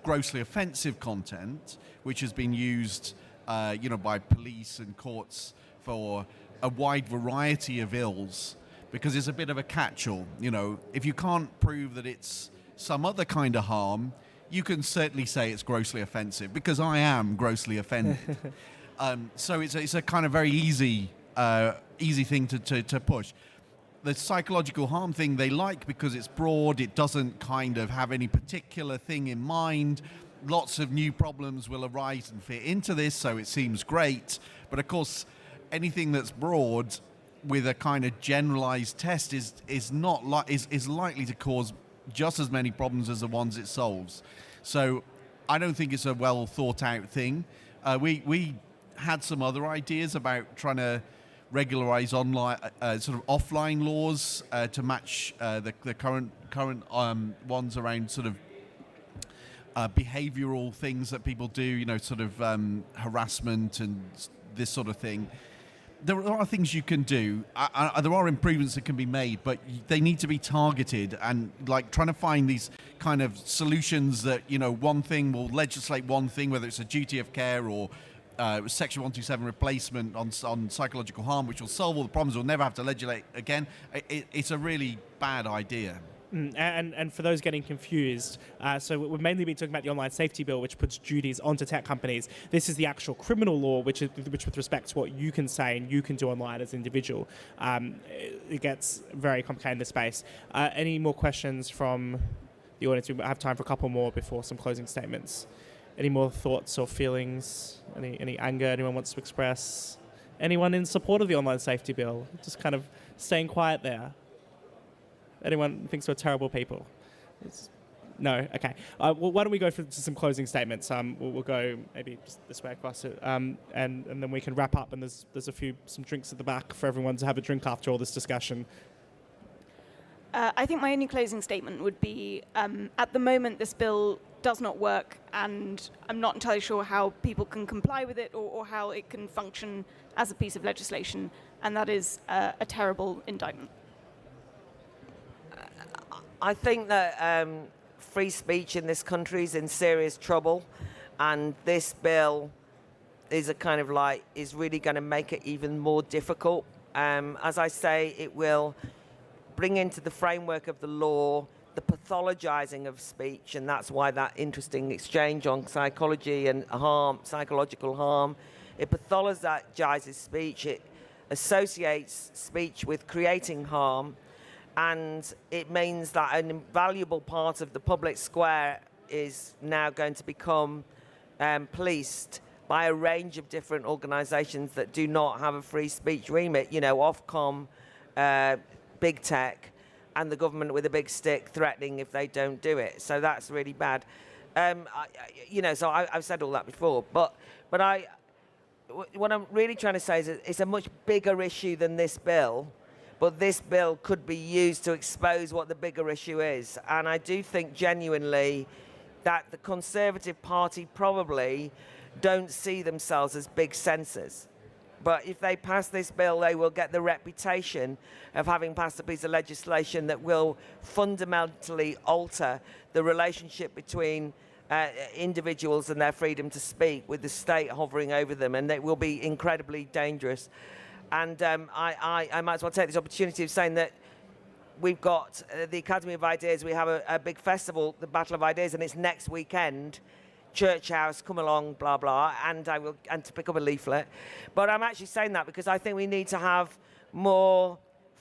grossly offensive content, which has been used by police and courts for a wide variety of ills, because it's a bit of a catch-all. If you can't prove that it's some other kind of harm, you can certainly say it's grossly offensive, because I am grossly offended. So it's a kind of very easy thing to push. The psychological harm thing they like because it's broad, it doesn't kind of have any particular thing in mind. Lots of new problems will arise and fit into this, so it seems great. But of course, anything that's broad with a kind of generalized test is likely to cause just as many problems as the ones it solves. So I don't think it's a well thought out thing. We had some other ideas about trying to regularize online sort of offline laws to match the current ones around sort of behavioral things that people do, harassment and this sort of thing. There are things you can do. There are improvements that can be made, but they need to be targeted, and trying to find these kind of solutions that, one thing will legislate one thing, whether it's a duty of care or Section 127 replacement on psychological harm, which will solve all the problems. We'll never have to legislate again. It's a really bad idea. And for those getting confused, so we've mainly been talking about the online safety bill, which puts duties onto tech companies. This is the actual criminal law, which with respect to what you can say and you can do online as an individual. It gets very complicated in this space. Any more questions from the audience? We have time for a couple more before some closing statements. Any more thoughts or feelings? Any anger anyone wants to express? Anyone in support of the online safety bill? Just kind of staying quiet there. Anyone thinks we're terrible people? No? Okay. Well, why don't we go to some closing statements? We'll go maybe just this way across it, and then we can wrap up. And there's some drinks at the back for everyone to have a drink after all this discussion. I think my only closing statement would be, at the moment, this bill does not work, and I'm not entirely sure how people can comply with it or how it can function as a piece of legislation, and that is a terrible indictment. I think that free speech in this country is in serious trouble, and this bill is is really going to make it even more difficult. As I say, it will bring into the framework of the law the pathologizing of speech, and that's why that interesting exchange on psychology and psychological harm. It pathologizes speech. It associates speech with creating harm. And it means that an invaluable part of the public square is now going to become policed by a range of different organisations that do not have a free speech remit. You know, Ofcom, big tech, and the government with a big stick threatening if they don't do it. So that's really bad. I've said all that before, but what I'm really trying to say is it's a much bigger issue than this bill, but this bill could be used to expose what the bigger issue is. And I do think genuinely that the Conservative Party probably don't see themselves as big censors. But if they pass this bill, they will get the reputation of having passed a piece of legislation that will fundamentally alter the relationship between individuals and their freedom to speak, with the state hovering over them, and it will be incredibly dangerous. And I might as well take this opportunity of saying that we've got the Academy of Ideas. We have a big festival, the Battle of Ideas, and it's next weekend. Church House, come along, blah, blah, and to pick up a leaflet. But I'm actually saying that because I think we need to have more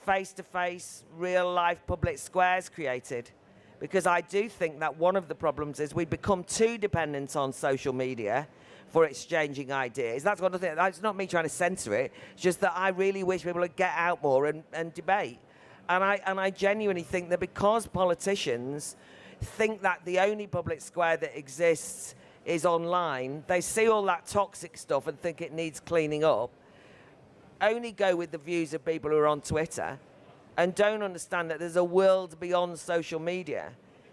face-to-face, real-life public squares created. Because I do think that one of the problems is we become too dependent on social media for exchanging ideas. That's got nothing. It's not me trying to censor it. It's just that I really wish people would get out more and debate. And I genuinely think that because politicians think that the only public square that exists is online, they see all that toxic stuff and think it needs cleaning up, only go with the views of people who are on Twitter, and don't understand that there's a world beyond social media.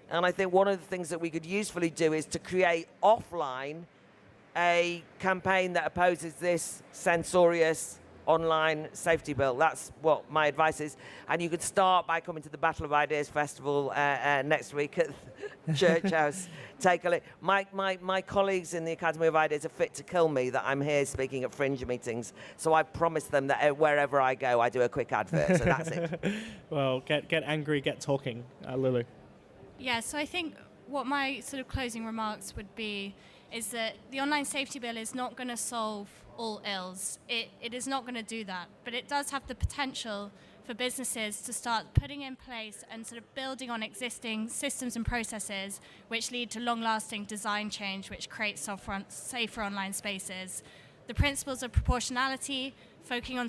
And I think one of the things that we could usefully do is to create offline a campaign that opposes this censorious online safety bill. That's what my advice is. And you could start by coming to the Battle of Ideas Festival next week at Church House. Take a look. My colleagues in the Academy of Ideas are fit to kill me that I'm here speaking at fringe meetings. So I promised them that wherever I go, I do a quick advert. So that's it. Well, get angry, get talking. Lulu. Yeah, so I think what my sort of closing remarks would be is that the online safety bill is not going to solve all ills. It is not going to do that, but it does have the potential for businesses to start putting in place and sort of building on existing systems and processes which lead to long-lasting design change, which creates safer online spaces. The principles of proportionality, focusing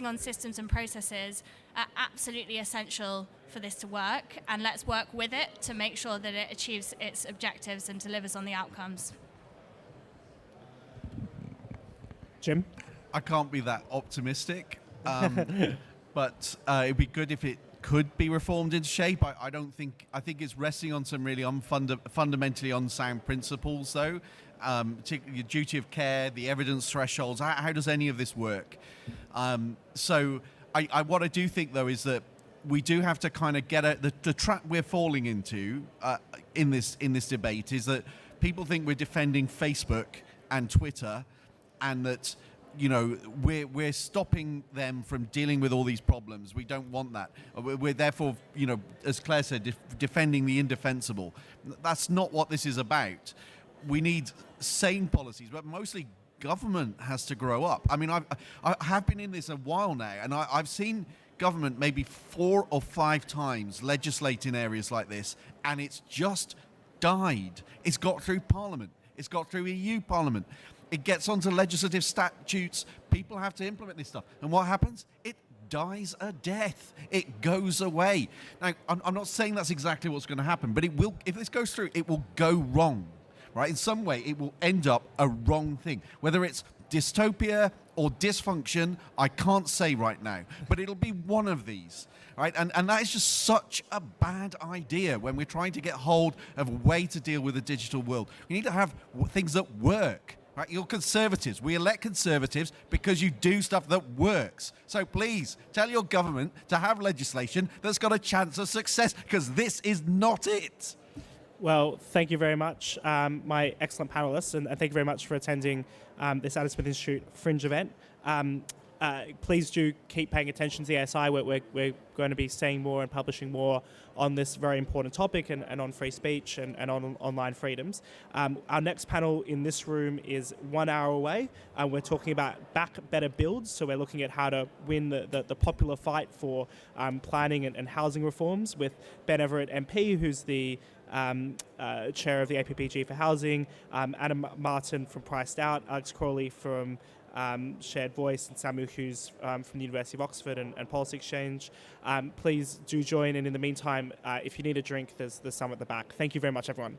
on systems and processes, are absolutely essential for this to work, and let's work with it to make sure that it achieves its objectives and delivers on the outcomes. Jim? I can't be that optimistic, but it'd be good if it could be reformed into shape. I think it's resting on some really fundamentally unsound principles, though. Particularly the duty of care, the evidence thresholds. How does any of this work? So what I do think, though, is that we do have to kind of get at the trap we're falling into in this debate is that people think we're defending Facebook and Twitter, and that we're stopping them from dealing with all these problems. We don't want that. We're therefore, as Claire said, defending the indefensible. That's not what this is about. We need sane policies, but mostly government has to grow up. I mean, I have been in this a while now, and I've seen government maybe 4 or 5 times legislate in areas like this, and it's just died. It's got through Parliament. It's got through EU Parliament. It gets onto legislative statutes. People have to implement this stuff. And what happens? It dies a death. It goes away. Now, I'm not saying that's exactly what's going to happen, but it will. If this goes through, it will go wrong, right? In some way, it will end up a wrong thing. Whether it's dystopia or dysfunction, I can't say right now. But it'll be one of these, right? And that is just such a bad idea when we're trying to get hold of a way to deal with the digital world. We need to have things that work. Right, you're conservatives. We elect conservatives because you do stuff that works. So please tell your government to have legislation that's got a chance of success, because this is not it. Well, thank you very much, my excellent panelists, and thank you very much for attending this Adam Smith Institute Fringe event. Please do keep paying attention to the ASI. We're going to be saying more and publishing more on this very important topic and on free speech and on online freedoms. Our next panel in this room is 1 hour away. We're talking about better builds. So we're looking at how to win the popular fight for planning and housing reforms with Ben Everett MP, who's the chair of the APPG for Housing, Adam Martin from Priced Out, Alex Crawley from Shared Voice, and Samu, who's from the University of Oxford and Policy Exchange. Please do join, and in the meantime, if you need a drink, there's some at the back. Thank you very much, everyone.